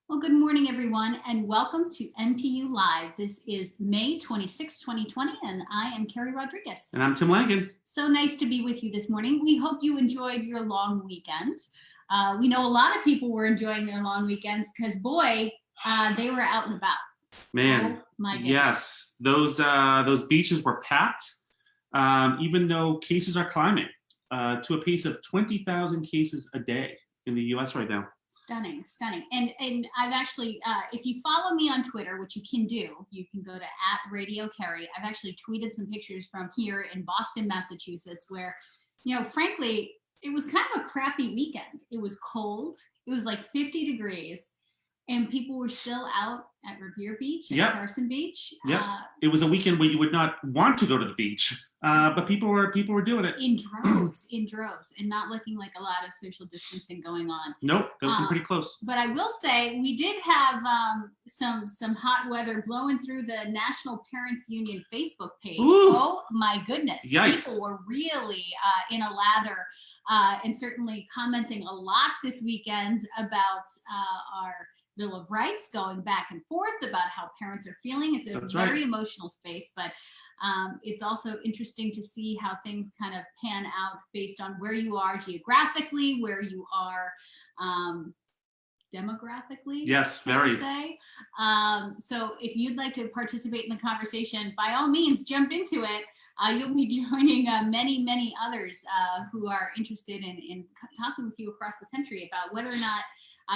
Well, good morning, everyone, and welcome to NPU Live. This is May 26, 2020, and I am Keri Rodriguez. And I'm Tim Langan. So nice to be with you this morning. We hope you enjoyed your long weekend. We know a lot of people were enjoying their long weekends because, boy, they were out and about. Man, oh, my goodness. Yes, those beaches were packed, even though cases are climbing to a pace of 20,000 cases a day in the U.S. right now. Stunning. And I've actually, if you follow me on Twitter, which you can do, you can go to @RadioKeri. I've actually tweeted some pictures from here in Boston, Massachusetts, where, frankly, it was kind of a crappy weekend. It was cold. It was like 50 degrees. And people were still out at Revere Beach and Carson Beach. Yeah, it was a weekend where you would not want to go to the beach, but people were doing it in droves, and not looking like a lot of social distancing going on. Nope, they're looking pretty close. But I will say we did have some hot weather blowing through the National Parents Union Facebook page. Ooh. Oh my goodness! Yikes. People were really in a lather. And certainly commenting a lot this weekend about our Bill of Rights, going back and forth about how parents are feeling. It's a very emotional space, but it's also interesting to see how things kind of pan out based on where you are geographically, where you are demographically. Yes, very. Say. So if you'd like to participate in the conversation, by all means, jump into it. You'll be joining many others who are interested in talking with you across the country about whether or not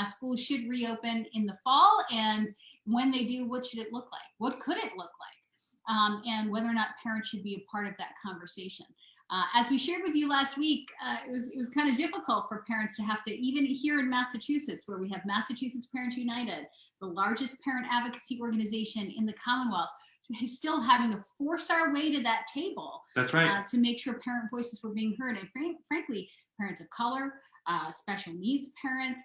schools should reopen in the fall, and when they do, what should it look like? What could it look like? And whether or not parents should be a part of that conversation. As we shared with you last week, it was kind of difficult for parents to have to, even here in Massachusetts, where we have Massachusetts Parents United, the largest parent advocacy organization in the Commonwealth, is still having to force our way to that table. That's right. To make sure parent voices were being heard. And frankly, parents of color, special needs parents,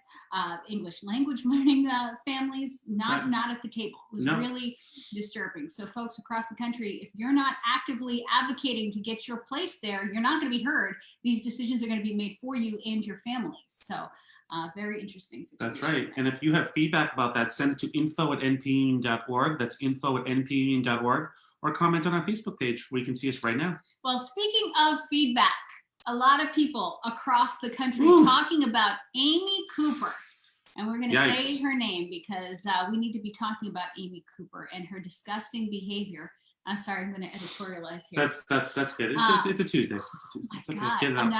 English language learning families, not at the table. It was really disturbing. So folks across the country, if you're not actively advocating to get your place there, you're not going to be heard. These decisions are going to be made for you and your families. So very interesting situation. That's right. And if you have feedback about that, send it to info@npun.org. That's info@npun.org. Or comment on our Facebook page where you can see us right now. Well, speaking of feedback, a lot of people across the country talking about Amy Cooper. And we're going to say her name because we need to be talking about Amy Cooper and her disgusting behavior. I'm sorry, I'm going to editorialize here. That's good. It's a Tuesday. It's okay. God. Get it out.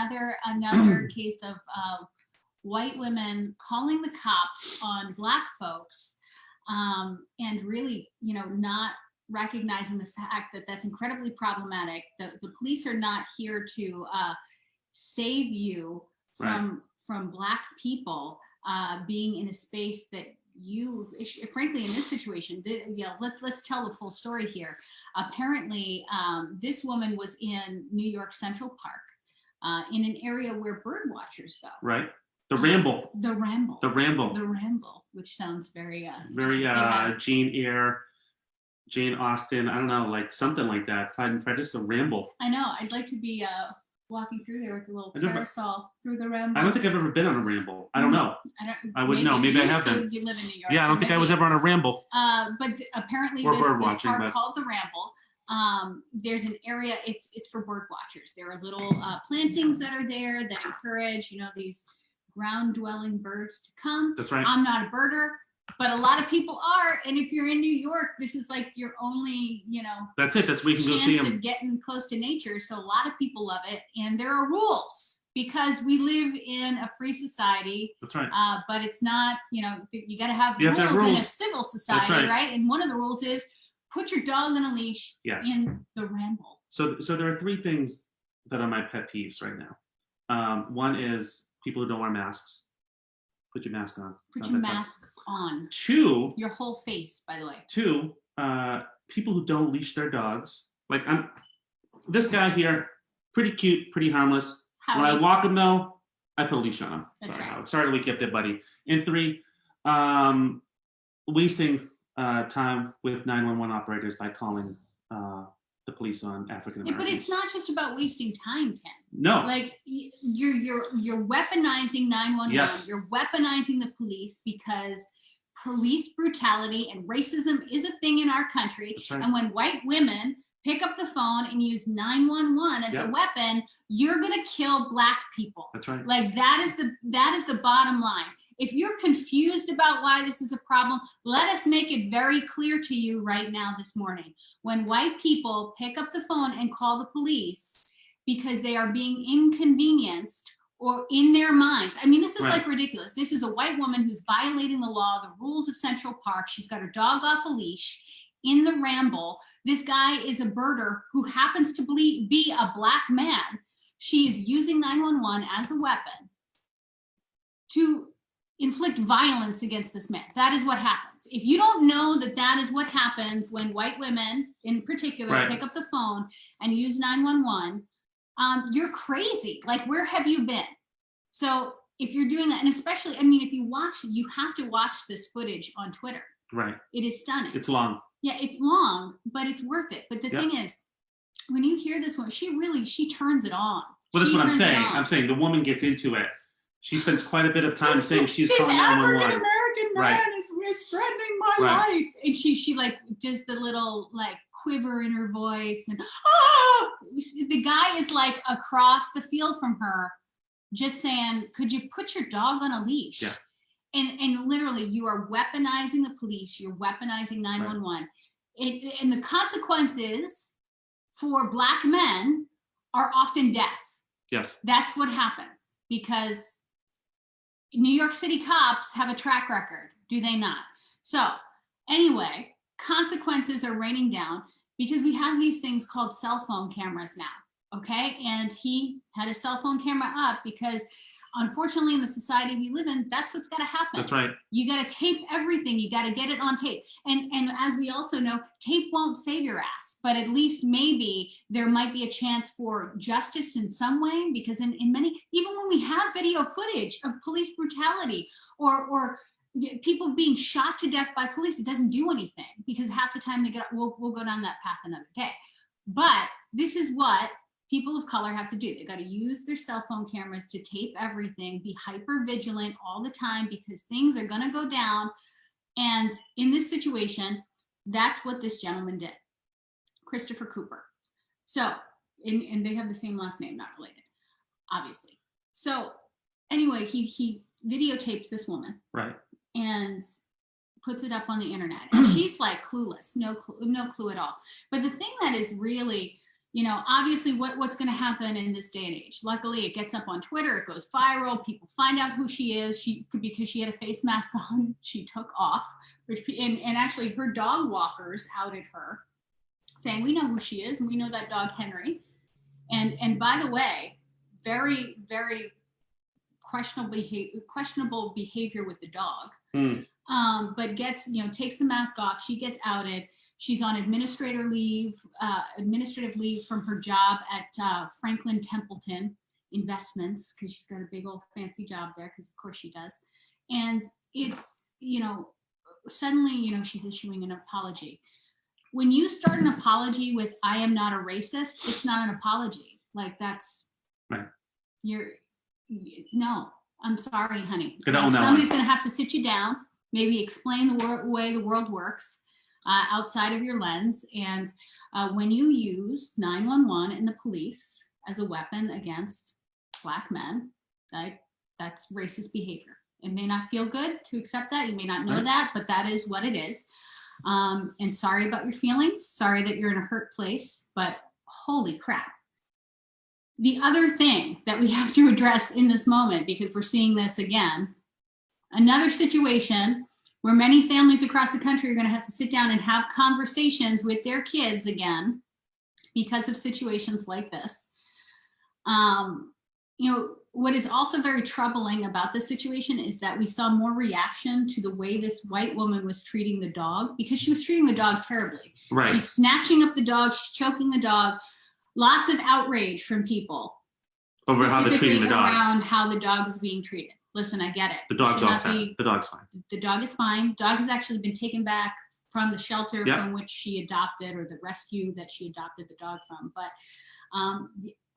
Another case of white women calling the cops on Black folks and really, not recognizing the fact that that's incredibly problematic. The police are not here to save you from Black people being in a space that you, frankly, in this situation, let's tell the full story here. Apparently, this woman was in New York Central Park in an area where bird watchers go. Right. The Ramble. The Ramble. The Ramble. The Ramble, which sounds very Jane Eyre, Jane Austen, I don't know, like something like that. Pride and Prejudice, The Ramble. I know. I'd like to be walking through there with a little parasol through the Ramble. I don't think I've ever been on a Ramble. I don't know. I would know. Maybe I have been. You live in New York. Yeah, I don't think I was ever on a Ramble. But apparently this park called the Ramble. There's an area, it's for bird watchers. There are little plantings that are there that encourage, these ground-dwelling birds to come. That's right. I'm not a birder, but a lot of people are. And if you're in New York, this is like your only, that's it. That's where you can go see them. Chance of getting close to nature. So a lot of people love it. And there are rules because we live in a free society. That's right. But it's not, you got to have rules in a civil society, right? And one of the rules is put your dog on a leash in the Ramble. So there are three things that are my pet peeves right now. One is people who don't wear masks. Put your mask on. Put your mask on. Two. Your whole face, by the way. Two, people who don't leash their dogs. Like this guy here, pretty cute, pretty harmless. Howdy. When I walk him though, I put a leash on him. That's Sorry, right. Howard. Sorry to wake you up there, buddy. And three, wasting time with 911 operators by calling the police on African Americans. But it's not just about wasting time, Tim. No. Like you're weaponizing 911. Yes. You're weaponizing the police because police brutality and racism is a thing in our country. That's right. And when white women pick up the phone and use 911 as a weapon, you're gonna kill Black people. That's right. Like that is the bottom line. If you're confused about why this is a problem, let us make it very clear to you right now this morning. When white people pick up the phone and call the police because they are being inconvenienced or in their minds. I mean, this is like ridiculous. This is a white woman who's violating the law, the rules of Central Park. She's got her dog off a leash in the ramble. This guy is a birder who happens to be a Black man. She is using 911 as a weapon to inflict violence against this man. That is what happens. If you don't know that that is what happens when white women in particular pick up the phone and use 911, you're crazy. Like, where have you been? So if you're doing that, and especially, I mean, if you watch, you have to watch this footage on Twitter. Right. It is stunning. It's long. Yeah, it's long, but it's worth it. But the thing is, when you hear this one, she turns it on. Well, that's what I'm saying. I'm saying the woman gets into it. She spends quite a bit of time saying she's calling 911. This African-American man is threatening my life. And she like does the little like quiver in her voice. And the guy is like across the field from her just saying, could you put your dog on a leash? Yeah. And literally you are weaponizing the police. You're weaponizing 911. And the consequences for Black men are often death. Yes. That's what happens because New York City cops have a track record, do they not? So anyway, consequences are raining down because we have these things called cell phone cameras now, okay? And he had a cell phone camera up because unfortunately in the society we live in, that's what's gotta happen. That's right. You gotta tape everything, you gotta get it on tape. And as we also know, tape won't save your ass, but at least maybe there might be a chance for justice in some way, because in many, even when we have video footage of police brutality or people being shot to death by police, it doesn't do anything because half the time we'll go down that path another day. But this is what people of color have to do. They've got to use their cell phone cameras to tape everything, be hyper vigilant all the time because things are going to go down. And in this situation, that's what this gentleman did, Christopher Cooper. So, and they have the same last name, not related, obviously. So anyway, he videotapes this woman. Right. And puts it up on the internet. And she's like clueless, no clue at all. But the thing that is really, you know, obviously what's going to happen in this day and age. Luckily, it gets up on Twitter. It goes viral. People find out who she is. Because she had a face mask on, she took off. And actually, her dog walkers outed her, saying, "We know who she is, and we know that dog Henry." And by the way, very, very questionable behavior with the dog. But takes the mask off. She gets outed. She's on administrative leave from her job at Franklin Templeton Investments because she's got a big old fancy job there because of course she does. And it's, suddenly, she's issuing an apology. When you start an apology with "I am not a racist," it's not an apology. Like that's, right. No, I'm sorry, honey. Somebody's going to have to sit you down, maybe explain the way the world works. Outside of your lens. And when you use 911 and the police as a weapon against Black men, that's racist behavior. It may not feel good to accept that. You may not know that, but that is what it is. And sorry about your feelings. Sorry that you're in a hurt place, but holy crap. The other thing that we have to address in this moment, because we're seeing this again, another situation where many families across the country are going to have to sit down and have conversations with their kids again because of situations like this. What is also very troubling about this situation is that we saw more reaction to the way this white woman was treating the dog because she was treating the dog terribly. Right. She's snatching up the dog, she's choking the dog. Lots of outrage from people over how they're treating the dog. Around how the dog is being treated. Listen, I get it. The dog's all set. The dog's fine. The dog is fine. Dog has actually been taken back from the shelter from which she adopted, or the rescue that she adopted the dog from. But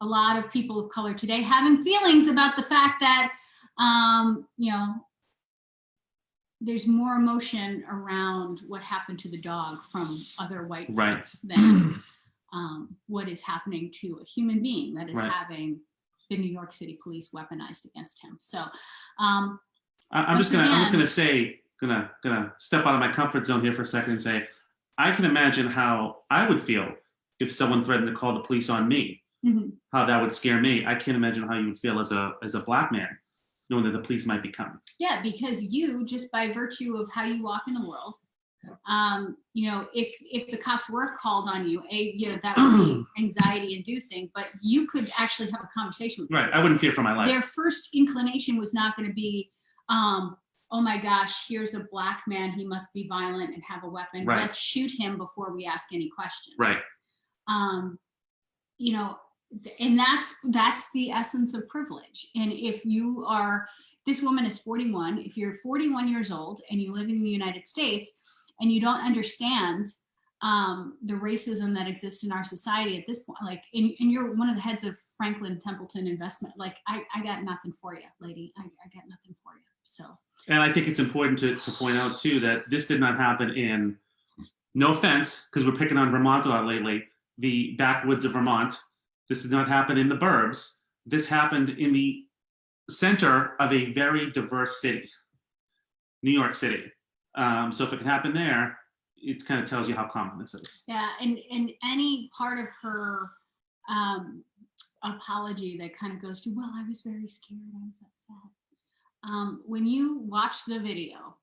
a lot of people of color today having feelings about the fact that, there's more emotion around what happened to the dog from other white Right. folks than what is happening to a human being that is Right. having the New York City police weaponized against him. So I'm just gonna say, gonna step out of my comfort zone here for a second and say, I can imagine how I would feel if someone threatened to call the police on me. mm-hmm. How that would scare me. I can't imagine how you would feel as a black man, knowing that the police might be coming. Yeah, because you, just by virtue of how you walk in the world, you know, if the cops were called on you, you know, that would be anxiety inducing, but you could actually have a conversation with them. Right, I wouldn't fear for my life. Their first inclination was not going to be, oh my gosh, here's a black man, he must be violent and have a weapon. Right. Let's shoot him before we ask any questions. Right. You know, and that's the essence of privilege. And if you are, this woman is 41, if you're 41 years old and you live in the United States and you don't understand the racism that exists in our society at this point, like, and you're one of the heads of Franklin Templeton Investment, like, I got nothing for you, lady. I got nothing for you. So. And I think it's important to point out too that this did not happen in, no offense, because we're picking on Vermont a lot lately, the backwoods of Vermont. This did not happen in the burbs. This happened in the center of a very diverse city, New York City. So if it can happen there, it kind of tells you how common this is. Yeah, and any part of her apology that kind of goes to, well, I was very scared, I was upset. When you watch the video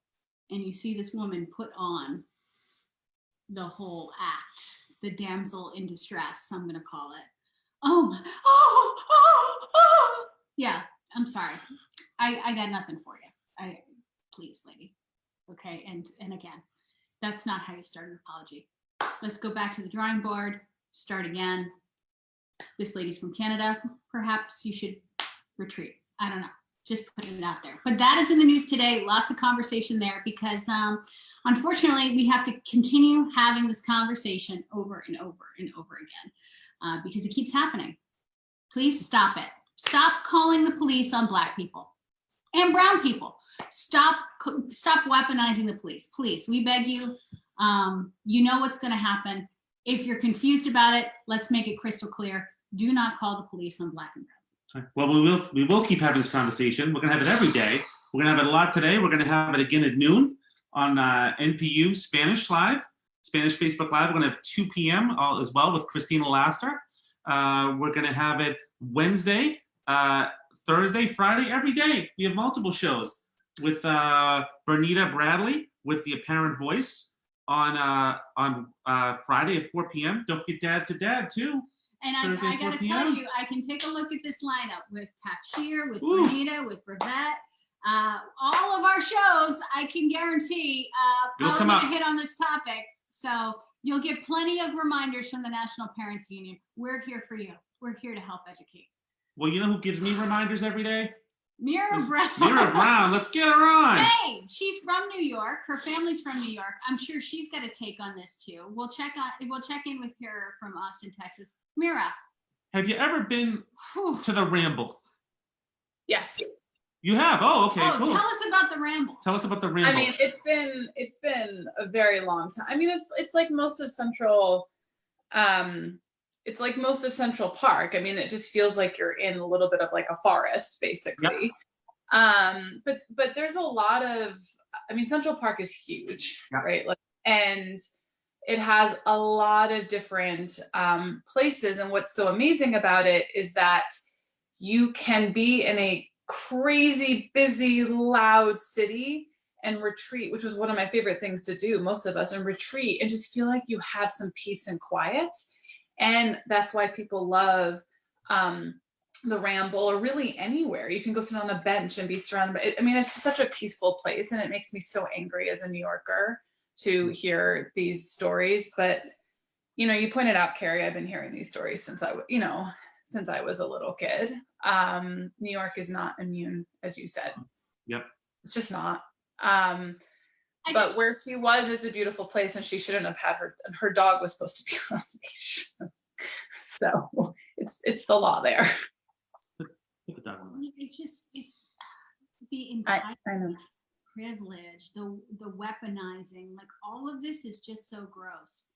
and you see this woman put on the whole act, the damsel in distress, I'm gonna call it. Yeah, I'm sorry. I got nothing for you. Please, lady. Okay, and again, that's not how you start an apology. Let's go back to the drawing board, start again. This lady's from Canada. Perhaps you should retreat. I don't know. Just putting it out there. But that is in the news today. Lots of conversation there because unfortunately, we have to continue having this conversation over and over and over again because it keeps happening. Please stop it. Stop calling the police on Black people and brown people. Stop weaponizing the police. Please, we beg you. You know what's going to happen. If you're confused about it, let's make it crystal clear. Do not call the police on Black and brown. Well, we will keep having this conversation. We're going to have it every day. We're going to have it a lot today. We're going to have it again at noon on NPU Spanish Live, Spanish Facebook Live. We're going to have 2 p.m. as well with Christina Laster. We're going to have it Wednesday, Thursday, Friday, every day. We have multiple shows with Bernita Bradley with The Apparent Voice on Friday at 4 p.m. Don't forget Dad to Dad, too. And I got to tell you, I can take a look at this lineup with Tafshir, with Bernita, with Bravette. All of our shows, I can guarantee, probably going to hit on this topic. So you'll get plenty of reminders from the National Parents Union. We're here for you. We're here to help educate. Well, you know who gives me reminders every day? Mira Browne. Mira Browne, let's get her on. Hey, she's from New York. Her family's from New York. I'm sure she's got a take on this too. We'll check in with her from Austin, Texas. Mira, have you ever been to the Ramble? Yes. You have? Oh, okay. Oh, cool. Tell us about the Ramble. Tell us about the Ramble. I mean, it's been a very long time. I mean, it's like most of Central. It's like most of Central Park. I mean, it just feels like you're in a little bit of like a forest, basically. Yep. But there's a lot of. I mean, Central Park is huge, yep. Right? Like, and it has a lot of different places. And what's so amazing about it is that you can be in a crazy, busy, loud city and retreat, which was one of my favorite things to do, most of us, and retreat and just feel like you have some peace and quiet. And that's why people love the Ramble, or really anywhere. You can go sit on a bench and be surrounded by, I mean, it's such a peaceful place, and it makes me so angry as a New Yorker to hear these stories. But, you know, you pointed out, Keri, I've been hearing these stories since I was a little kid. New York is not immune, as you said. Yep. It's just not. But where she was is a beautiful place, and she shouldn't have had her dog was supposed to be on leash. So it's the law there. It's the entitlement. I know. privilege, the weaponizing, like all of this is just so gross.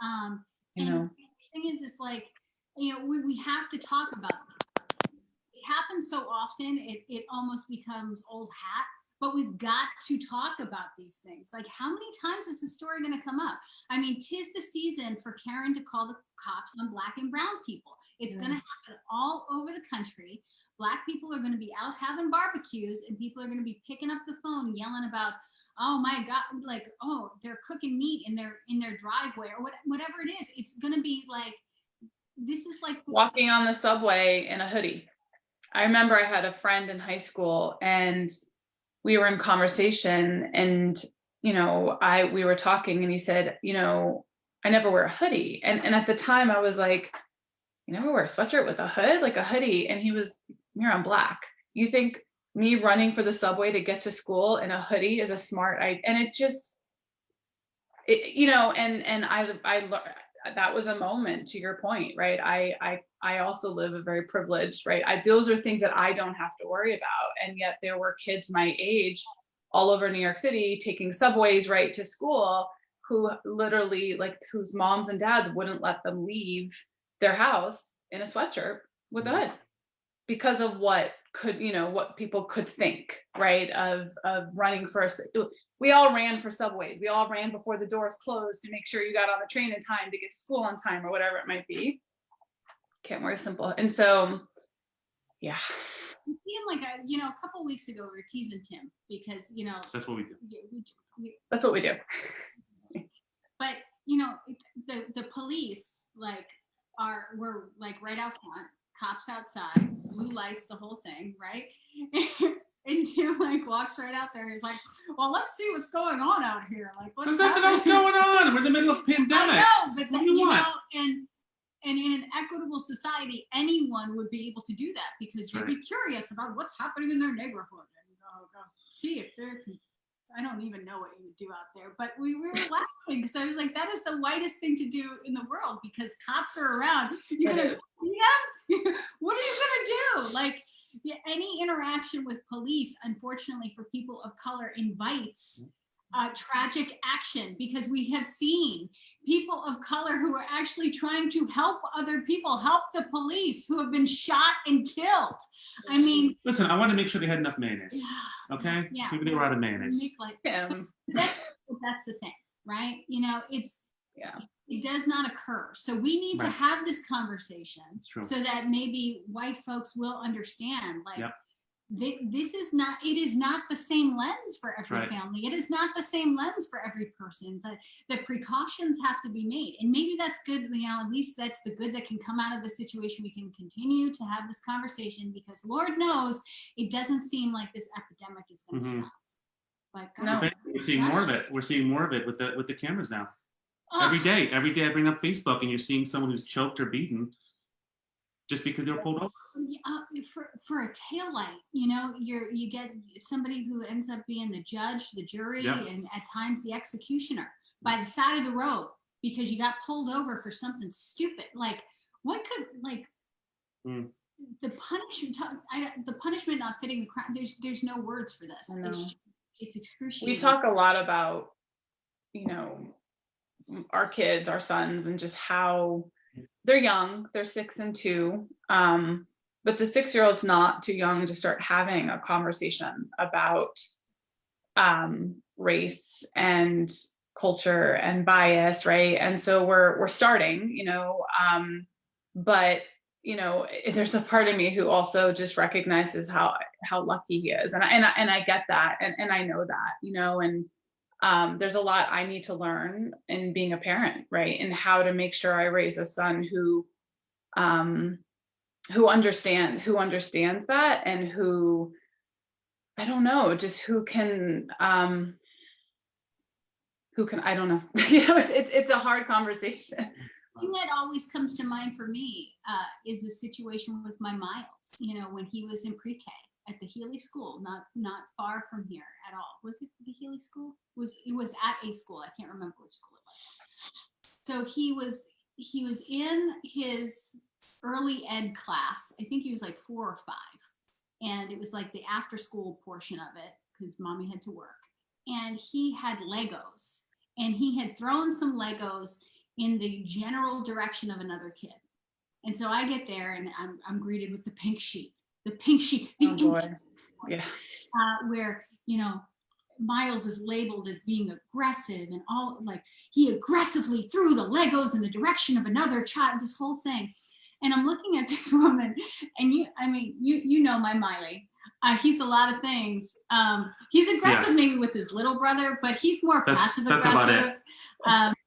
You And know, the thing is, it's like, we have to talk about it. It happens so often, it almost becomes old hat, but we've got to talk about these things. Like, how many times is the story going to come up? I mean, 'tis the season for Karen to call the cops on Black and brown people. It's going to happen all over the country. Black people are going to be out having barbecues, and people are going to be picking up the phone, yelling about, oh my God, like, oh, they're cooking meat in their driveway, or whatever it is. It's going to be like, this is like walking on the subway in a hoodie. I remember I had a friend in high school, and we were in conversation, and we were talking, and he said, I never wear a hoodie. And at the time I was like, you never wear a sweatshirt with a hood, like a hoodie? And he was, Mira, I'm Black. You think me running for the subway to get to school in a hoodie is a smart idea? And it just, and I that was a moment, to your point, right? I also live a very privileged, right? Those are things that I don't have to worry about. And yet there were kids my age all over New York City taking subways right to school, who literally, like, whose moms and dads wouldn't let them leave their house in a sweatshirt with a hood because of what people could think, right? Of running for we all ran for subways. We all ran before the doors closed to make sure you got on the train in time to get to school on time, or whatever it might be. Can't wear simple. And so, yeah. Like a couple weeks ago, we were teasing Tim because That's what we do. That's what we do. But the police were like right out front, cops outside, blue lights, the whole thing, right? And Tim walks right out there. He's like, "Well, let's see what's going on out here. Like, what's There's nothing else going on. We're in the middle of a pandemic. I know, but what do you want? And in an equitable society, anyone would be able to do that because you'd Right. be curious about what's happening in their neighborhood and go see if they're. I don't even know what you would do out there, but we were laughing because I was like, that is the whitest thing to do in the world because cops are around. You're gonna see them? What are you gonna do? Like, any interaction with police, unfortunately, for people of color invites tragic action, because we have seen people of color who are actually trying to help other people, help the police, who have been shot and killed. I mean, listen, I want to make sure they had enough mayonnaise. Okay? Yeah. Maybe they were out of mayonnaise. That's the thing, right? It does not occur. So we need to Right. have this conversation It's so that maybe white folks will understand, like, Yep. it is not the same lens for every Right. family. It is not the same lens for every person, but the precautions have to be made. And maybe that's good, at least that's the good that can come out of the situation. We can continue to have this conversation because Lord knows it doesn't seem like this epidemic is going to stop. But God, No. We're seeing more of it. We're seeing more of it with the cameras now. oh, Every day I bring up Facebook and you're seeing someone who's choked or beaten just because they were pulled over. for a taillight, you get somebody who ends up being the judge, the jury, Yep. and at times the executioner by the side of the road because you got pulled over for something stupid. Like, what could the punishment not fitting the crime? There's no words for this. It's excruciating. We talk a lot about, our kids, our sons, and just how they're young. They're 6 and 2. But the 6-year-old's not too young to start having a conversation about race and culture and bias, right? And so we're starting, but there's a part of me who also just recognizes how lucky he is, and I get that, and I know that, and there's a lot I need to learn in being a parent, right? And how to make sure I raise a son who understands that, and who, I don't know, just who can, I don't know. It's a hard conversation. The thing that always comes to mind for me is the situation with my Miles, when he was in pre-K at the Healy School, not far from here at all. Was it the Healy School? It was at a school. I can't remember which school it was. So he was in his early ed class. I think he was like 4 or 5. And it was like the after school portion of it because mommy had to work. and he had Legos, and he had thrown some Legos in the general direction of another kid. And so I get there and I'm greeted with the pink sheet, Oh boy. Yeah. where, you know, Miles is labeled as being aggressive and all, like, he aggressively threw the Legos in the direction of another child, this whole thing. And I'm looking at this woman, and you know my Miley. He's a lot of things. He's aggressive maybe with his little brother, but he's more passive aggressive. That's about it.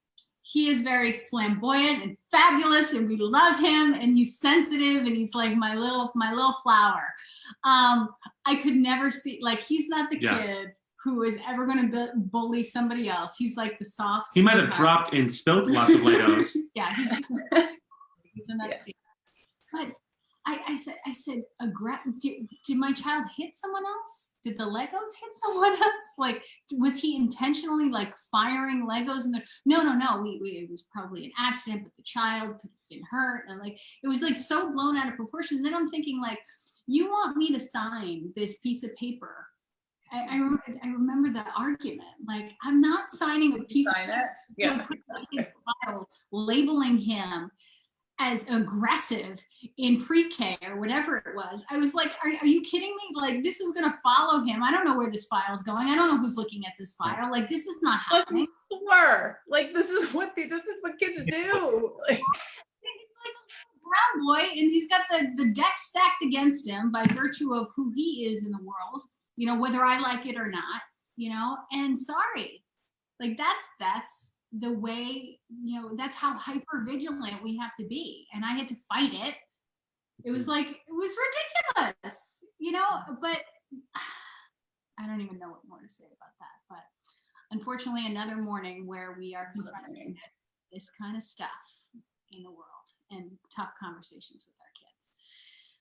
He is very flamboyant and fabulous, and we love him, and he's sensitive, and he's like my little flower. I could never see, like, he's not the kid who is ever going to bully somebody else. He's like the soft. He might have dropped and spilled lots of Legos. Yeah, he's in that state. But I said, did my child hit someone else? Did the Legos hit someone else? Like, was he intentionally like firing Legos? No. It was probably an accident, but the child could have been hurt. And like, it was like so blown out of proportion. And then I'm thinking, like, you want me to sign this piece of paper? I remember the argument. Like, I'm not signing a piece of paper labeling him as aggressive in pre-K or whatever it was. I was like, are you kidding me? Like, this is going to follow him. I don't know where this file is going. I don't know who's looking at this file. Like, this is not happening. Like, this is what kids do. Like, he's like a brown boy, and he's got the deck stacked against him by virtue of who he is in the world, you know, whether I like it or not, you know. And sorry, like, that's the way, you know, that's how hyper vigilant we have to be. And I had to fight it. It was like, it was ridiculous, you know, but I don't even know what more to say about that. But unfortunately, another morning where we are confronting this kind of stuff in the world and tough conversations with our kids.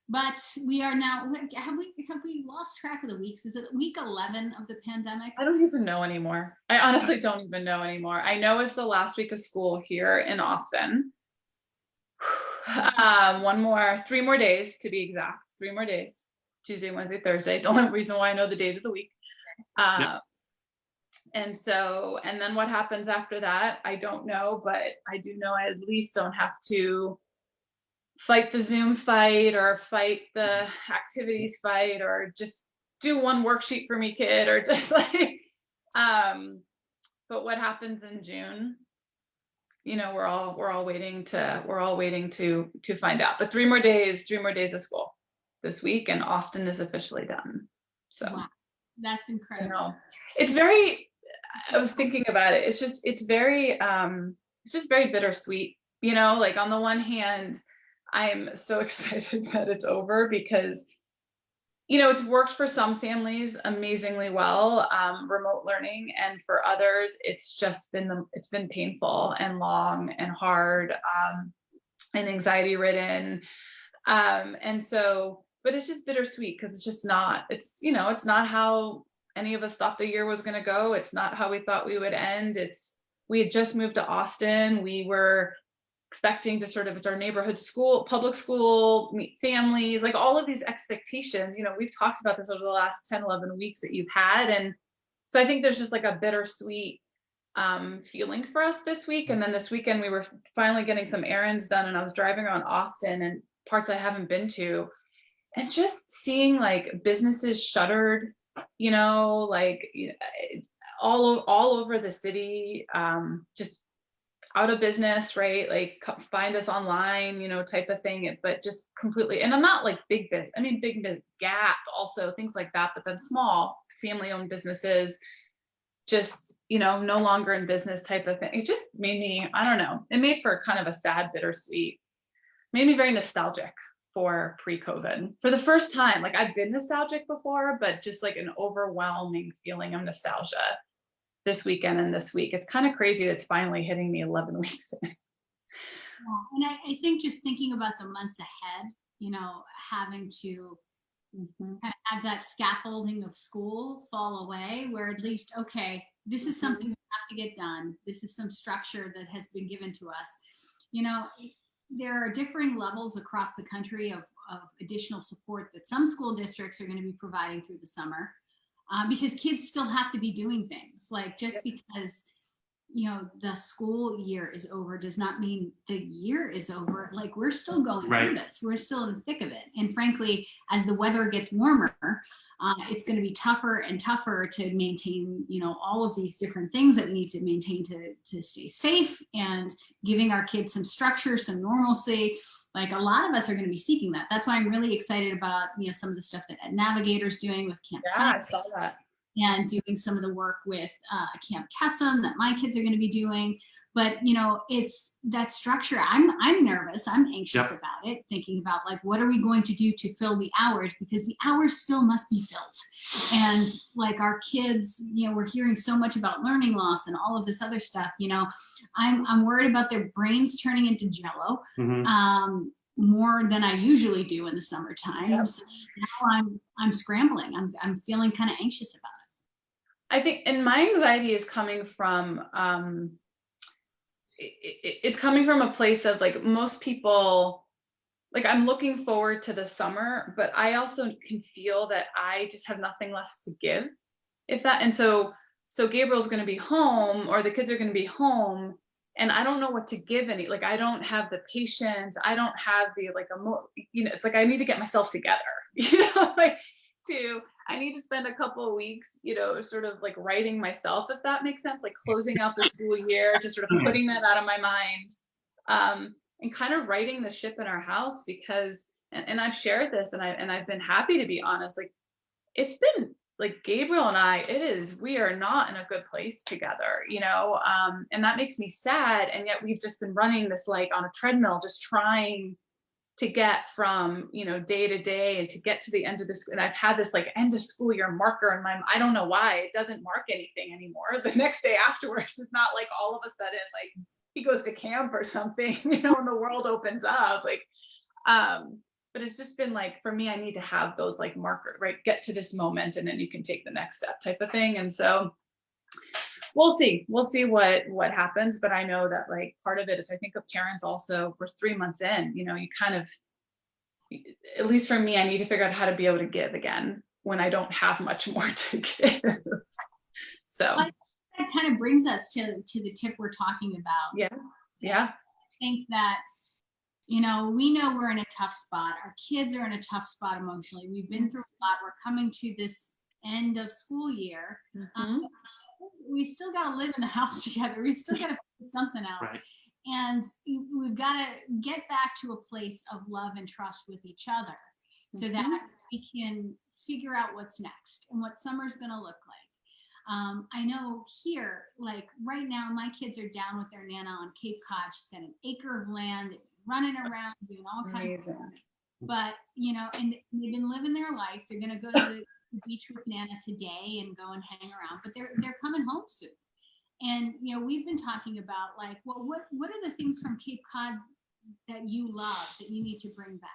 But we are now, have we lost track of the weeks? Is it week 11 of the pandemic? I don't even know anymore. I honestly don't even know anymore. I know it's the last week of school here in Austin. 3 more days to be exact. 3 more days. Tuesday, Wednesday, Thursday. The only reason why I know the days of the week. And then what happens after that, I don't know, but I do know I at least don't have to fight the Zoom fight or fight the activities fight or just do one worksheet for me, kid, or just like, but what happens in June, you know, we're all waiting to find out. But 3 more days of school this week, and Austin is officially done. So wow. That's incredible. You know, it's very, I was thinking about it. It's just very bittersweet, you know, like on the one hand, I'm so excited that it's over because, you know, it's worked for some families amazingly well, remote learning, and for others, it's been painful and long and hard, and anxiety ridden. But it's just bittersweet because it's not how any of us thought the year was going to go. It's not how we thought we would end. We had just moved to Austin. We were expecting to it's our neighborhood school, public school, meet families, like all of these expectations, you know, we've talked about this over the last 10, 11 weeks that you've had. And so I think there's just like a bittersweet feeling for us this week. And then this weekend we were finally getting some errands done, and I was driving around Austin and parts I haven't been to, and just seeing like businesses shuttered, you know, like all over the city, just out of business, right? Like find us online, you know, type of thing, but just completely, and I'm not like big business, I mean, big business, Gap, also things like that, but then small family-owned businesses, just, you know, no longer in business type of thing. It just made me, I don't know, it made for kind of a sad, bittersweet, made me very nostalgic for pre-COVID for the first time. Like I've been nostalgic before, but just like an overwhelming feeling of nostalgia this weekend and this week. It's kind of crazy that it's finally hitting me 11 weeks in. And I think just thinking about the months ahead, you know, having to have that scaffolding of school fall away, where at least, okay, this is something we have to get done. This is some structure that has been given to us. You know, there are differing levels across the country of additional support that some school districts are going to be providing through the summer. because kids still have to be doing things. Like just because, you know, the school year is over does not mean the year is over. Like we're still going through this. We're still in the thick of it. And frankly, as the weather gets warmer, it's going to be tougher and tougher to maintain, you know, all of these different things that we need to maintain to stay safe, and giving our kids some structure, some normalcy. Like a lot of us are going to be seeking that. That's why I'm really excited about, you know, some of the stuff that Navigator's doing with Camp I saw that. and doing some of the work with Camp Kesem that my kids are going to be doing. But, you know, it's that structure. I'm nervous. I'm anxious about it, thinking about like, what are we going to do to fill the hours? Because the hours still must be filled. And like our kids, you know, we're hearing so much about learning loss and all of this other stuff. You know, I'm worried about their brains turning into jello. More than I usually do in the summertime. So now I'm scrambling. I'm feeling kind of anxious about it. I think, and my anxiety is coming from, it's coming from a place of like most people, like I'm looking forward to the summer, but I also can feel that I just have nothing less to give. And so Gabriel's going to be home, or the kids are going to be home, and I don't know what to give like, I don't have the patience. I don't have the, like, you know, it's like, I need to get myself together, you know, like I need to spend a couple of weeks, you know, sort of like writing myself, if that makes sense, like closing out the school year, just sort of putting that out of my mind, and kind of righting the ship in our house, because, and I've shared this, and I've been happy to be honest, like it's been like Gabriel and I, we are not in a good place together, you know, and that makes me sad. And yet we've just been running this like on a treadmill, just trying to get from, you know, day to day, and to get to the end of this. And I've had this like end of school year marker in my, I don't know why it doesn't mark anything anymore. The next day afterwards, it's not like all of a sudden, like he goes to camp or something, you know, and the world opens up, like, but it's just been like, for me, I need to have those like markers, right? Get to this moment, and then you can take the next step type of thing. And so we'll see what happens. But I know that like part of it is, I think of parents also, we're 3 months in, you know, you kind of, at least for me, I need to figure out how to be able to give again when I don't have much more to give. So that kind of brings us to the tip we're talking about. Yeah. I think that, you know we're in a tough spot. Our kids are in a tough spot emotionally. We've been through a lot. We're coming to this end of school year. We still got to live in the house together. We still got to figure something out. Right. And we've got to get back to a place of love and trust with each other, so that we can figure out what's next and what summer's going to look like. I know here, like right now, my kids are down with their Nana on Cape Cod. She's got an acre of land, running around, doing all kinds of stuff. But, you know, and they've been living their life. They're going to go to the beach with Nana today and go and hang around, but they're coming home soon. And, you know, we've been talking about like, well, what are the things from Cape Cod that you love that you need to bring back?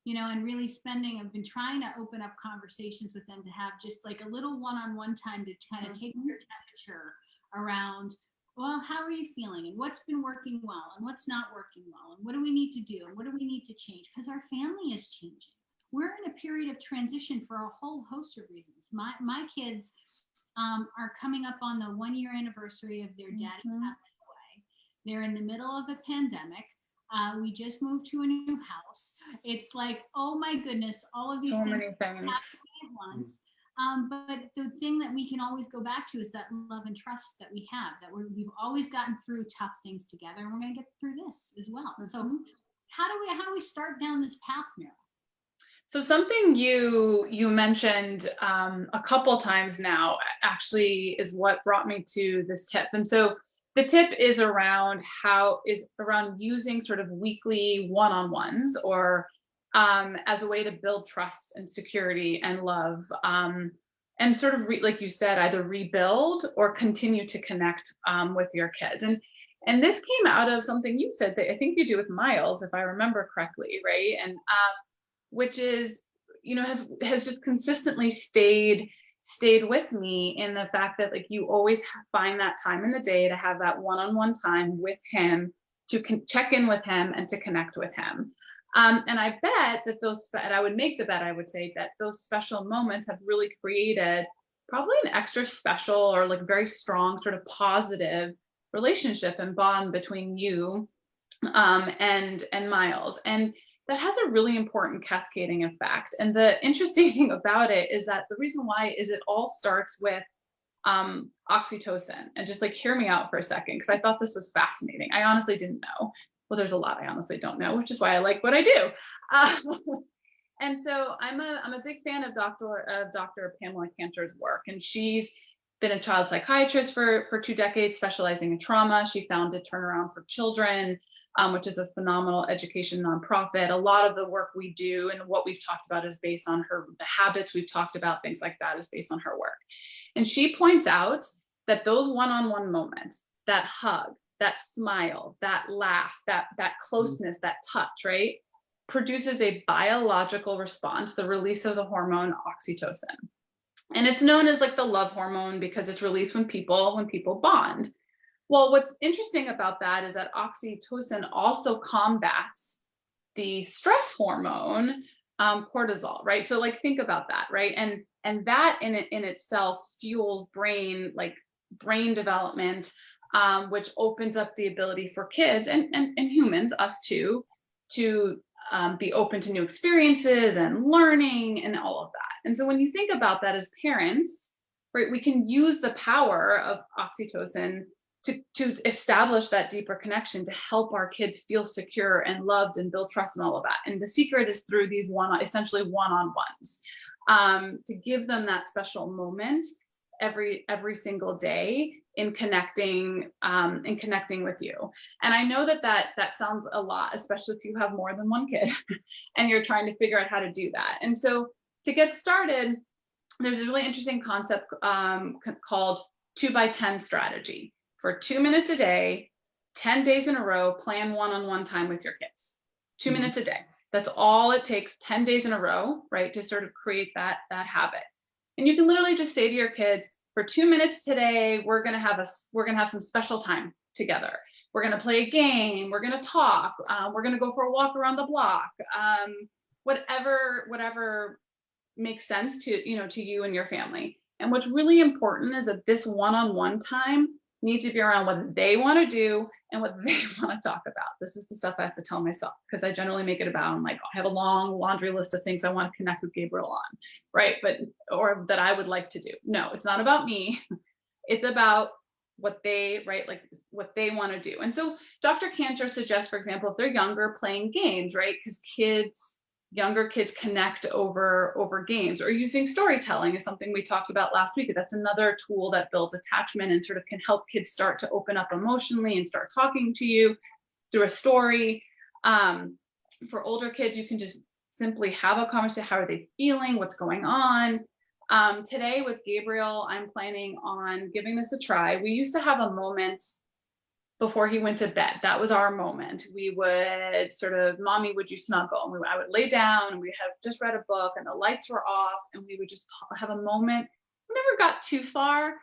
You know, and really I've been trying to open up conversations with them to have just like a little one-on-one time to kind of take their temperature around, well, how are you feeling, and what's been working well and what's not working well, and what do we need to do, and what do we need to change, because our family is changing. We're in a period of transition for a whole host of reasons. My kids are coming up on the 1-year anniversary of their daddy passing away. They're in the middle of a pandemic. We just moved to a new house. It's like, oh my goodness, all of these so things many things at once. But the thing that we can always go back to is that love and trust that we have, that we've always gotten through tough things together, and we're going to get through this as well. So how do we start down this path, Mira? So something you mentioned a couple times now actually is what brought me to this tip. And so the tip is around using sort of weekly one-on-ones, or as a way to build trust and security and love, and sort of like you said, either rebuild or continue to connect with your kids. And this came out of something you said that I think you do with Miles, if I remember correctly, right? And which is, you know, has just consistently stayed with me in the fact that like you always find that time in the day to have that one-on-one time with him, to check in with him and to connect with him. And I bet that I would make the bet, I would say that those special moments have really created probably an extra special or like very strong sort of positive relationship and bond between you and Miles. And that has a really important cascading effect. And the interesting thing about it is that the reason why is it all starts with oxytocin. And just like hear me out for a second, because I thought this was fascinating. I honestly didn't know. Well, there's a lot I honestly don't know, which is why I like what I do. And so I'm a big fan of Dr. Pamela Cantor's work, and she's been a child psychiatrist for 2 decades, specializing in trauma. She founded Turnaround for Children, which is a phenomenal education nonprofit. A lot of the work we do and what we've talked about is based on the habits we've talked about, things like that is based on her work. And she points out that those one-on-one moments, that hug, that smile, that laugh, that closeness, that touch, right, produces a biological response, the release of the hormone oxytocin. And it's known as like the love hormone because it's released when people bond. Well, what's interesting about that is that oxytocin also combats the stress hormone, cortisol, right? So like think about that, right? And that in itself fuels brain development, which opens up the ability for kids and humans, us too, to be open to new experiences and learning and all of that. And so when you think about that as parents, right, we can use the power of oxytocin to establish that deeper connection, to help our kids feel secure and loved and build trust and all of that. And the secret is through these essentially one-on-ones, to give them that special moment every single day in connecting with you. And I know that sounds a lot, especially if you have more than one kid and you're trying to figure out how to do that. And so to get started, there's a really interesting concept called 2x10 strategy. For 2 minutes a day, 10 days in a row, plan one-on-one time with your kids. 2 minutes a day. That's all it takes, 10 days in a row, right, to sort of create that habit. And you can literally just say to your kids, for 2 minutes today, we're gonna have some special time together. We're gonna play a game. We're gonna talk. We're gonna go for a walk around the block. Whatever makes sense to you and your family. And what's really important is that this one-on-one time needs to be around what they want to do and what they want to talk about. This is the stuff I have to tell myself, because I generally make it about, I'm like, I have a long laundry list of things I want to connect with Gabriel on, right? Or that I would like to do. No, it's not about me. It's about what they want to do. And so Dr. Cantor suggests, for example, if they're younger, playing games, right? Because younger kids connect over games, or using storytelling is something we talked about last week. That's another tool that builds attachment and sort of can help kids start to open up emotionally and start talking to you through a story. For older kids, you can just simply have a conversation. How are they feeling? What's going on? Today with Gabriel, I'm planning on giving this a try. We used to have a moment before he went to bed. That was our moment. We would sort of, Mommy, would you snuggle? And I would lay down, and we had just read a book and the lights were off, and we would just have a moment. We never got too far,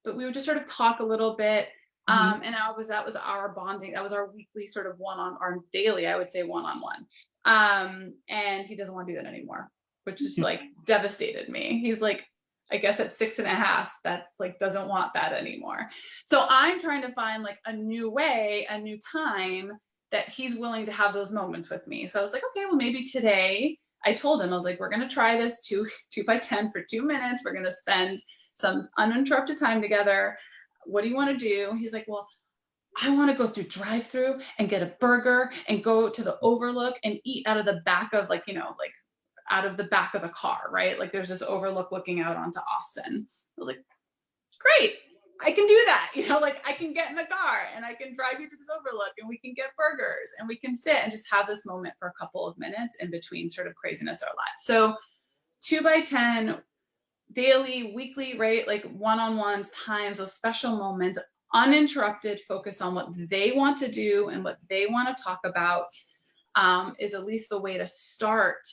but we would just sort of talk a little bit. And that was our bonding. That was our weekly sort of our daily, I would say, one-on-one. And he doesn't want to do that anymore, which just like devastated me. He's like, I guess at 6.5, that's like, doesn't want that anymore. So I'm trying to find like a new way, a new time that he's willing to have those moments with me. So I was like, okay, well, maybe today, I told him, I was like, we're going to try this 2x10 for 2 minutes. We're going to spend some uninterrupted time together. What do you want to do? He's like, well, I want to go through drive-through and get a burger and go to the overlook and eat out of the back of out of the back of the car, right? Like there's this overlook looking out onto Austin. I was like, great, I can do that. Like I can get in the car and I can drive you to this overlook and we can get burgers and we can sit and just have this moment for a couple of minutes in between sort of craziness of our lives. So 2x10 daily, weekly, right? Like one-on-ones, times, those special moments, uninterrupted, focused on what they want to do and what they want to talk about, is at least the way to start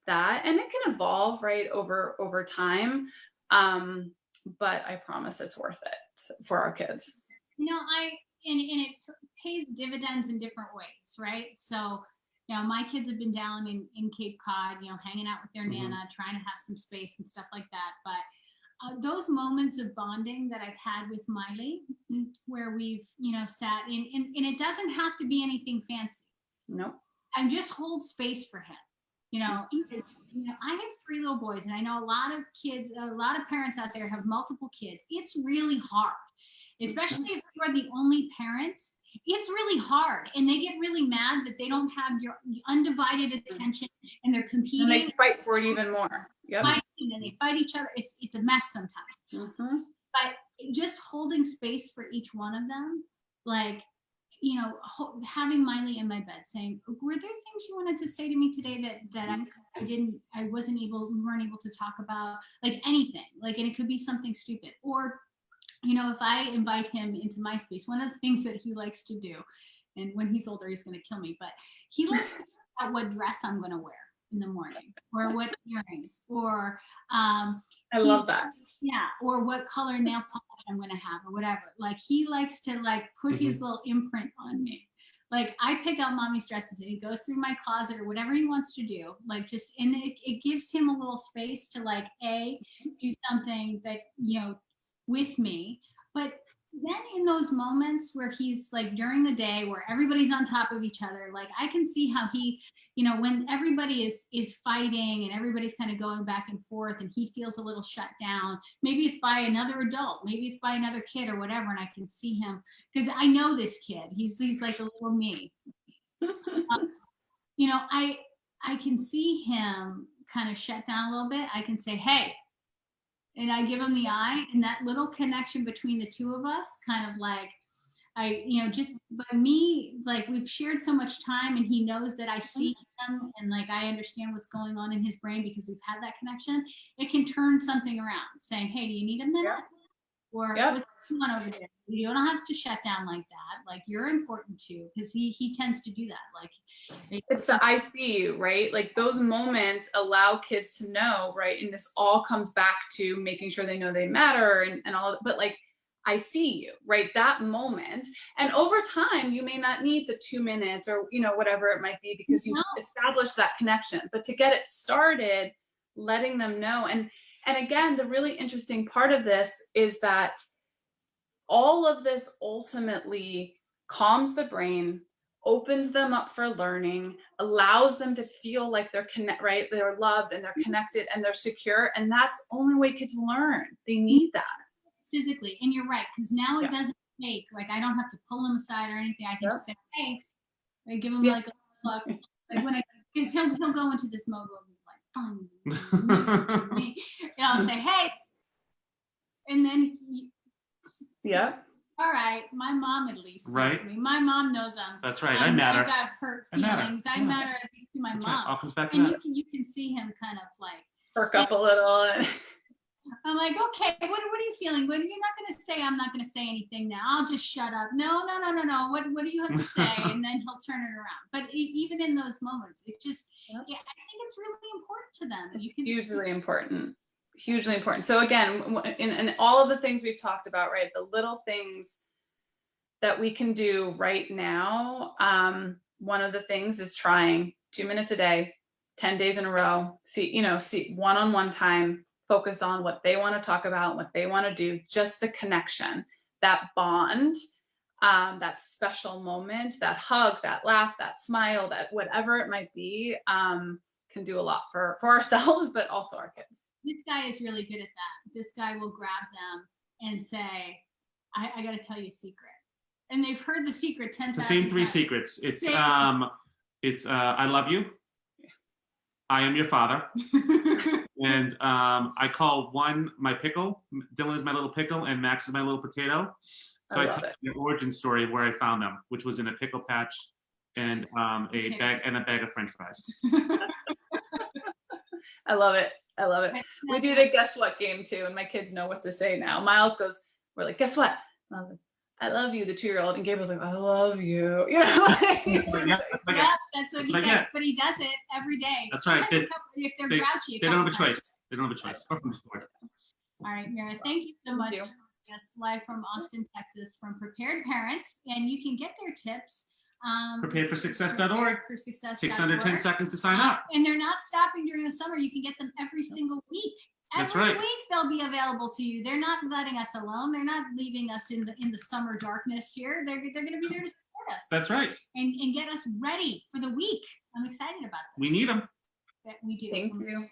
that. And it can evolve, right, over time. But I promise it's worth it for our kids. And it pays dividends in different ways, right? So, my kids have been down in Cape Cod, hanging out with their Nana, trying to have some space and stuff like that. But those moments of bonding that I've had with Miley, where we've, sat in, and it doesn't have to be anything fancy. No. And just hold space for him. I have 3 little boys, and I know a lot of parents out there have multiple kids. It's really hard, especially if you're the only parents. It's really hard, and they get really mad that they don't have your undivided attention, and they're competing. And they fight for it even more. Yep. And they fight each other. It's a mess sometimes. But just holding space for each one of them, like, having Miley in my bed saying, were there things you wanted to say to me today that we weren't able to talk about, like anything, like, and it could be something stupid. Or, if I invite him into my space, one of the things that he likes to do, and when he's older, he's going to kill me, but he likes to figure out what dress I'm going to wear in the morning, or what earrings, or I love that. Yeah, or what color nail polish I'm going to have, or whatever. Like, he likes to put his little imprint on me. Like, I pick out mommy's dresses, and he goes through my closet or whatever he wants to do. Like, just, and it gives him a little space to do something that, with me. But then in those moments where he's during the day where everybody's on top of each other, I can see how he, when everybody is fighting and everybody's kind of going back and forth, and he feels a little shut down, maybe it's by another adult, maybe it's by another kid or whatever, and I can see him, because I know this kid, he's like a little me. I can see him kind of shut down a little bit. I can say, hey, and I give him the eye, and that little connection between the two of us, kind of just by me, we've shared so much time, and he knows that I see him, and I understand what's going on in his brain because we've had that connection. It can turn something around, saying, hey, do you need a minute? Yeah. Or what's going on over there? You don't have to shut down like that. You're important too, because he tends to do that. It's the I see you, right? Those moments allow kids to know, right? And this all comes back to making sure they know they matter and all of it. But I see you, right? That moment. And over time, you may not need the 2 minutes or, whatever it might be, because you established that connection. But to get it started, letting them know. And again, the really interesting part of this is that all of this ultimately calms the brain, opens them up for learning, allows them to feel like they're right? They're loved and they're connected and they're secure. And that's the only way kids learn. They need that. Physically. And you're right, because now it doesn't take, I don't have to pull him aside or anything. I can just say, hey, I give him a look. Because he'll go into this mode where fine. I'll say, hey. And then all right, my mom at least sees me. My mom knows That's right. I matter. I got hurt feelings. I matter at least to my That's mom. Right. All comes back to and that. you can see him kind of perk up a little. I'm like, okay, what are you feeling? Well, you're not going to say, I'm not going to say anything now. I'll just shut up. No. What do you have to say? And then he'll turn it around. But even in those moments, it just, I think it's really important to them. It's hugely important. Hugely important. So again, in all of the things we've talked about, right? The little things that we can do right now. One of the things is trying 2 minutes a day, 10 days in a row, see one-on-one time, focused on what they want to talk about, what they want to do, just the connection, that bond, that special moment, that hug, that laugh, that smile, that whatever it might be, can do a lot for ourselves, but also our kids. This guy is really good at that. This guy will grab them and say, I got to tell you a secret. And they've heard the secret 10,000 times. It's the same 3 secrets. It's I love you. I am your father. And I call one my pickle. Dylan is my little pickle, and Max is my little potato. So I tell you the origin story of where I found them, which was in a pickle patch and a bag of French fries. I love it. We do the guess what game too, and my kids know what to say now. Miles goes, we're like, guess what? I was like, I love you, the 2-year-old, and Gabriel's like, I love you. That's what he does. But he does it every day. That's right. If they're grouchy, they don't have a choice. They don't have a choice. All right, Mira, thank you so much. Yes, live from Austin, Texas, from Prepared Parents, and you can get their tips. Preparedforsuccess.org. Takes under 10 seconds to sign up. And they're not stopping during the summer. You can get them every single week. That's Every right. week they'll be available to you. They're not letting us alone. They're not leaving us in the summer darkness here. They're going to be there to support us. That's right. And get us ready for the week. I'm excited about this. We need them. We do. Thank you.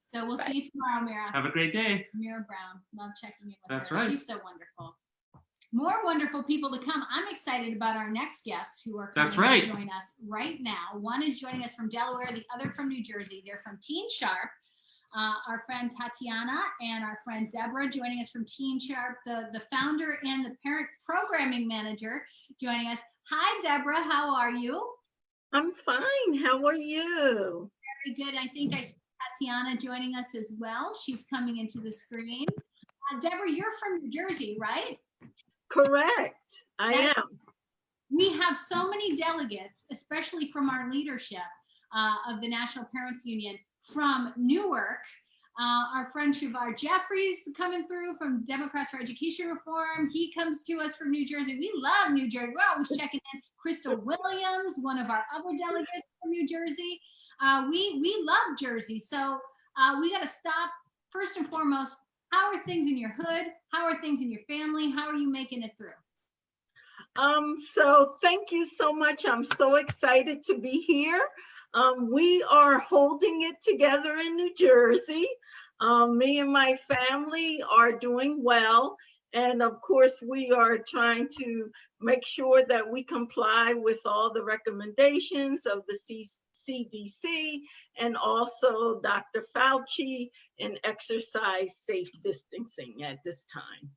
So we'll Bye. see you tomorrow, Mira. Have a great day. Mira Browne. Love checking in with That's her. right. She's so wonderful. More wonderful people to come. I'm excited about our next guests who are coming That's right. to join us right now. One is joining us from Delaware, the other from New Jersey. They're from TeenSharp. Our friend Tatiana and our friend Deborah joining us from TeenSharp, the founder and the parent programming manager joining us. Hi, Deborah. How are you? I'm fine. How are you? Very good. I think I see Tatiana joining us as well. She's coming into the screen. Deborah, you're from New Jersey, right? Correct. I am. We have so many delegates, especially from our leadership of the National Parents Union from Newark. Our friend Shavar Jeffries coming through from Democrats for Education Reform. He comes to us from New Jersey. We love New Jersey. We're always checking in. Crystal Williams, one of our other delegates from New Jersey. We love Jersey. So we got to stop. First and foremost, how are things in your hood? How are things in your family? How are you making it through? So thank you so much. I'm so excited to be here. We are holding it together in New Jersey. Me and my family are doing well. And of course, we are trying to make sure that we comply with all the recommendations of the CDC and also Dr. Fauci and exercise safe distancing at this time.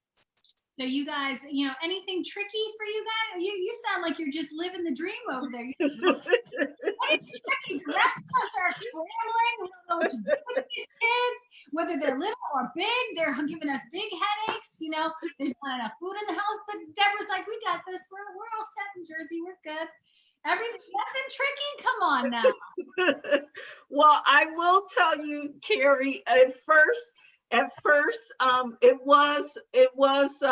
So you guys, anything tricky for you guys? You sound like you're just living the dream over there. What is tricky? The rest of us are scrambling. We don't know what to do with these kids, whether they're little or big. They're giving us big headaches. There's not enough food in the house. But Deborah's like, we got this. We're all set in Jersey. We're good. Everything nothing tricky. Come on now. Well, I will tell you, Keri, at first, it was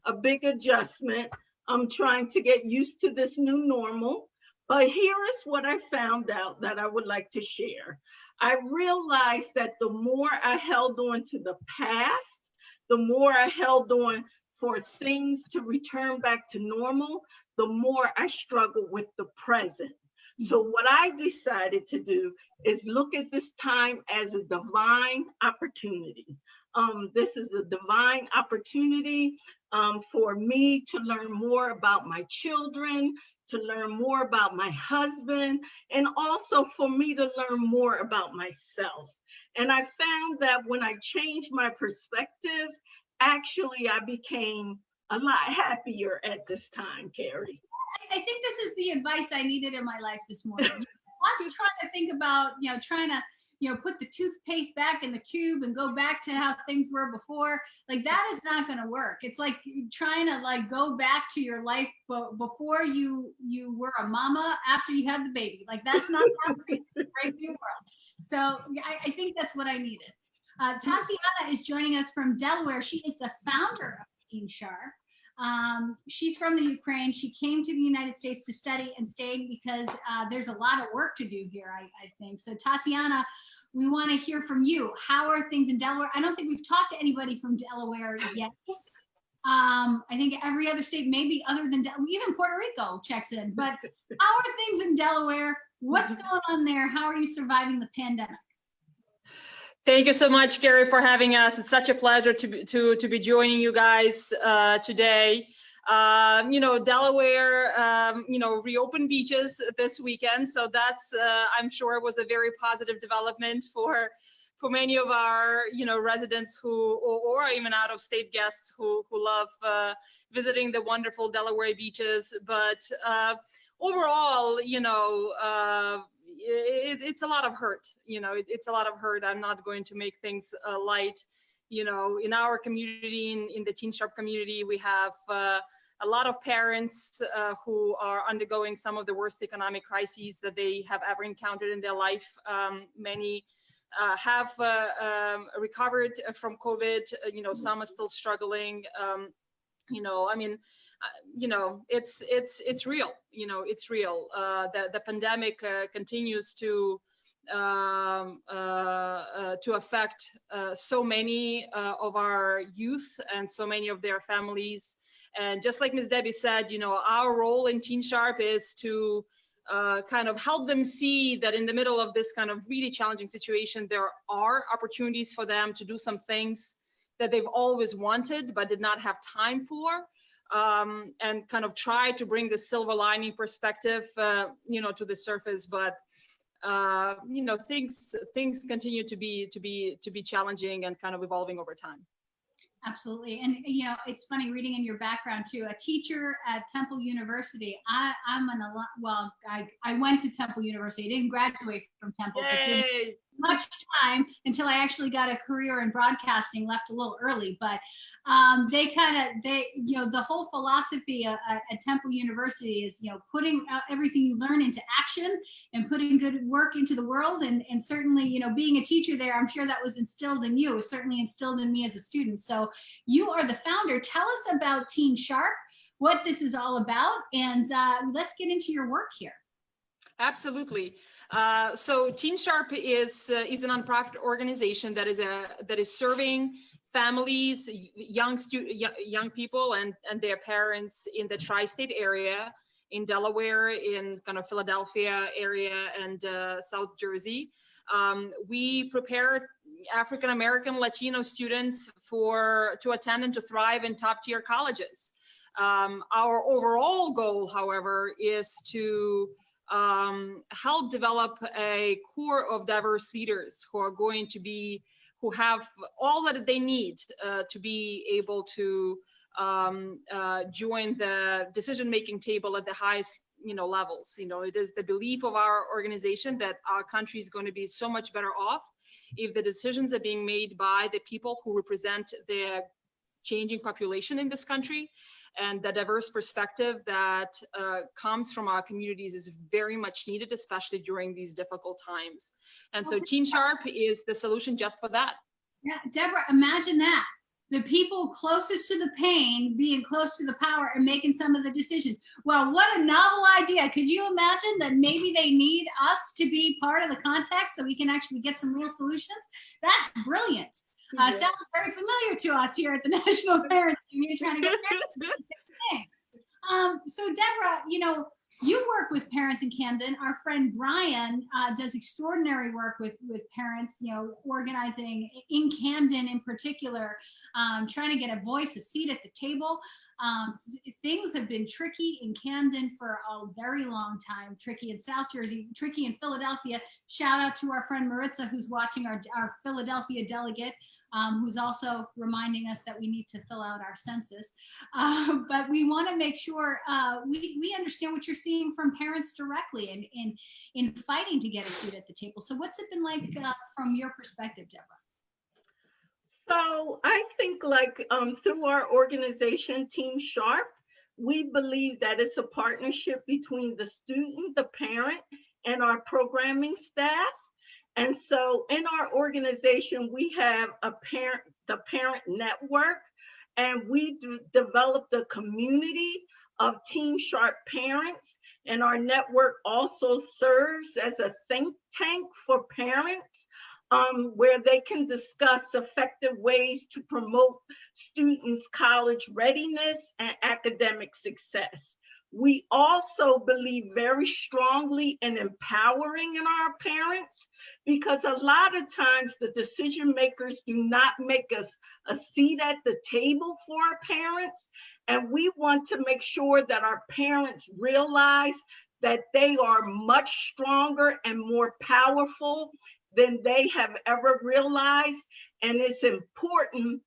a big adjustment. I'm trying to get used to this new normal. But here is what I found out that I would like to share. I realized that the more I held on to the past, the more I held on for things to return back to normal, the more I struggle with the present. So what I decided to do is look at this time as a divine opportunity. This is a divine opportunity for me to learn more about my children, to learn more about my husband, and also for me to learn more about myself. And I found that when I changed my perspective, actually I became a lot happier at this time, Keri. I think this is the advice I needed in my life this morning. Us trying to think about, trying to, put the toothpaste back in the tube and go back to how things were before. Like that is not going to work. It's like trying to go back to your life before you were a mama after you had the baby. Like that's not happening in the brave new world. So I think that's what I needed. Tatiana is joining us from Delaware. She is the founder of TeenSharp. She's from the Ukraine. She came to the United States to study and stayed because there's a lot of work to do here, I think. So Tatiana, we want to hear from you. How are things in Delaware? I don't think we've talked to anybody from Delaware yet. I think every other state, maybe other than even Puerto Rico checks in. But how are things in Delaware? What's going on there? How are you surviving the pandemic? Thank you so much, Keri, for having us. It's such a pleasure to be joining you guys today. Delaware, reopened beaches this weekend, so that's I'm sure was a very positive development for many of our residents who or even out-of-state guests who love visiting the wonderful Delaware beaches. But overall, it's a lot of hurt. It's a lot of hurt. I'm not going to make things light. In our community, in the TeenSharp community, we have a lot of parents who are undergoing some of the worst economic crises that they have ever encountered in their life. Many have recovered from COVID. Some are still struggling. It's real. It's real. The pandemic continues to to affect so many of our youth and so many of their families. And just like Ms. Debbie said, you know, our role in TeenSharp is to kind of help them see that in the middle of this kind of really challenging situation, there are opportunities for them to do some things that they've always wanted but did not have time for, and kind of try to bring the silver lining perspective, you know, to the surface. But you know, things continue to be challenging and kind of evolving over time. Absolutely. And, you know, it's funny reading in your background too, a teacher at Temple University. I'm an alum, well, I went to Temple University. I didn't graduate from Temple, but didn't much time until I actually got a career in broadcasting, left a little early, but they, you know, the whole philosophy at Temple University is, you know, putting everything you learn into action and putting good work into the world. And certainly, you know, being a teacher there, I'm sure that was instilled in you. It was certainly instilled in me as a student. So you are the founder. Tell us about TeenSharp, what this is all about, and let's get into your work here. Absolutely. So TeenSharp is a nonprofit organization that is serving families, young people and their parents in the tri-state area, in Delaware, in kind of Philadelphia area, and South Jersey. We prepare African American, Latino students to attend and to thrive in top-tier colleges. Our overall goal, however, is to help develop a core of diverse leaders who are going to be, who have all that they need to be able to join the decision-making table at the highest, you know, levels. You know, it is the belief of our organization that our country is going to be so much better off if the decisions are being made by the people who represent the changing population in this country. And the diverse perspective that comes from our communities is very much needed, especially during these difficult times. And so TeenSharp is the solution just for that. Yeah, Deborah, imagine that. The people closest to the pain being close to the power and making some of the decisions. Well, what a novel idea. Could you imagine that maybe they need us to be part of the context so we can actually get some real solutions? That's brilliant. Sounds very familiar to us here at the National Parents Union, trying to get parents. So Deborah, you know, you work with parents in Camden. Our friend Brian does extraordinary work with parents, you know, organizing in Camden in particular, trying to get a voice, a seat at the table. Things have been tricky in Camden for a very long time, tricky in South Jersey, tricky in Philadelphia. Shout out to our friend Maritza, who's watching, our Philadelphia delegate, who's also reminding us that we need to fill out our census. But we want to make sure we understand what you're seeing from parents directly in fighting to get a seat at the table. So what's it been like from your perspective, Deborah? So I think, like, through our organization, TeenSharp, we believe that it's a partnership between the student, the parent, and our programming staff. And so in our organization, we have the parent network, and we developed a community of TeenSharp parents. And our network also serves as a think tank for parents, where they can discuss effective ways to promote students' college readiness and academic success. We also believe very strongly in empowering in our parents, because a lot of times the decision makers do not make us a seat at the table for our parents. And we want to make sure that our parents realize that they are much stronger and more powerful than they have ever realized. And it's important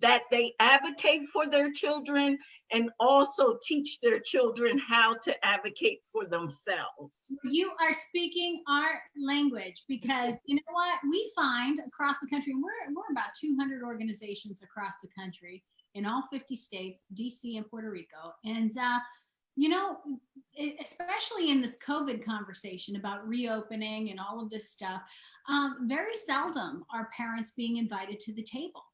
that they advocate for their children and also teach their children how to advocate for themselves. You are speaking our language, because you know what we find across the country, and we're about 200 organizations across the country in all 50 states, DC and Puerto Rico. And you know, especially in this COVID conversation about reopening and all of this stuff, very seldom are parents being invited to the table.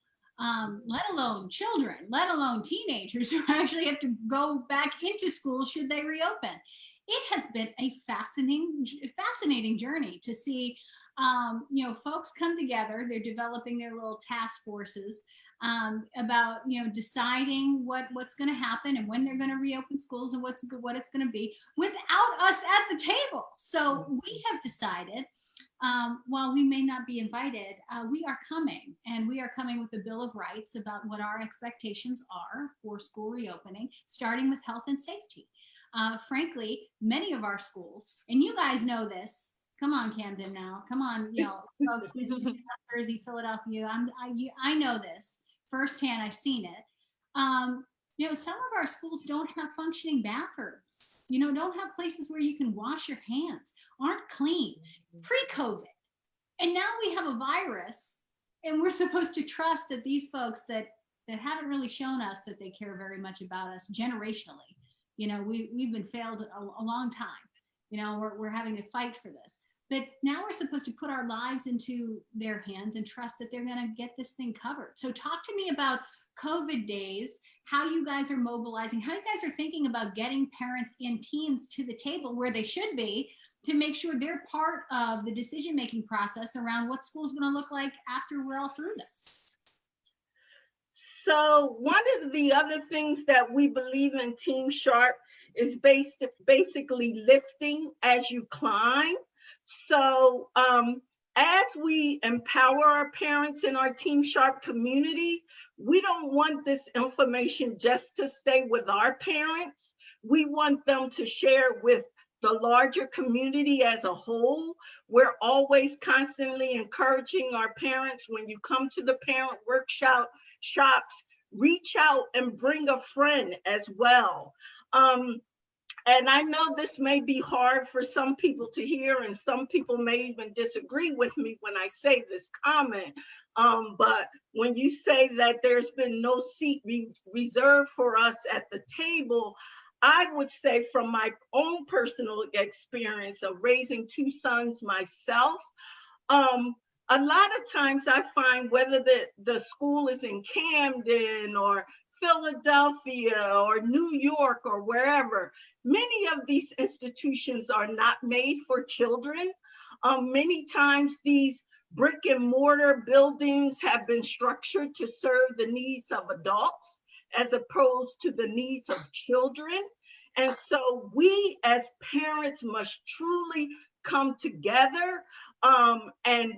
Let alone children, let alone teenagers who actually have to go back into school should they reopen. it has been a fascinating journey to see, folks come together. They're developing their little task forces about, deciding what's going to happen and when they're going to reopen schools and what it's going to be without us at the table. So we have decided, while we may not be invited, we are coming, and we are coming with a Bill of Rights about what our expectations are for school reopening, starting with health and safety. Frankly, many of our schools, and you guys know this, come on, Camden now, come on, folks in New Jersey, Philadelphia, I know this firsthand, I've seen it. Some of our schools don't have functioning bathrooms, don't have places where you can wash your hands, aren't clean, pre-COVID. And now we have a virus, and we're supposed to trust that these folks that haven't really shown us that they care very much about us generationally, we've been failed a long time. We're having to fight for this. But now we're supposed to put our lives into their hands and trust that they're going to get this thing covered. So talk to me about COVID days, how you guys are mobilizing, how you guys are thinking about getting parents and teens to the table where they should be to make sure they're part of the decision-making process around what school's going to look like after we're all through this. So one of the other things that we believe in TeenSharp is basically lifting as you climb. So as we empower our parents in our TeenSharp community, we don't want this information just to stay with our parents. We want them to share with the larger community as a whole. We're always constantly encouraging our parents, when you come to the parent shops, reach out and bring a friend as well. And I know this may be hard for some people to hear, and some people may even disagree with me when I say this comment. But when you say that there's been no seat reserved for us at the table, I would say, from my own personal experience of raising two sons myself, a lot of times I find, whether the school is in Camden or Philadelphia or New York or wherever, many of these institutions are not made for children. Many times these brick and mortar buildings have been structured to serve the needs of adults as opposed to the needs of children. And so we as parents must truly come together and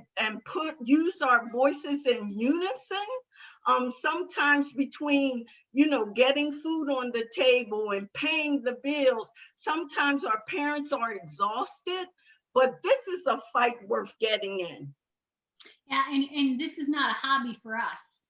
use our voices in unison. Sometimes between, getting food on the table and paying the bills, sometimes our parents are exhausted, but this is a fight worth getting in. Yeah, and this is not a hobby for us.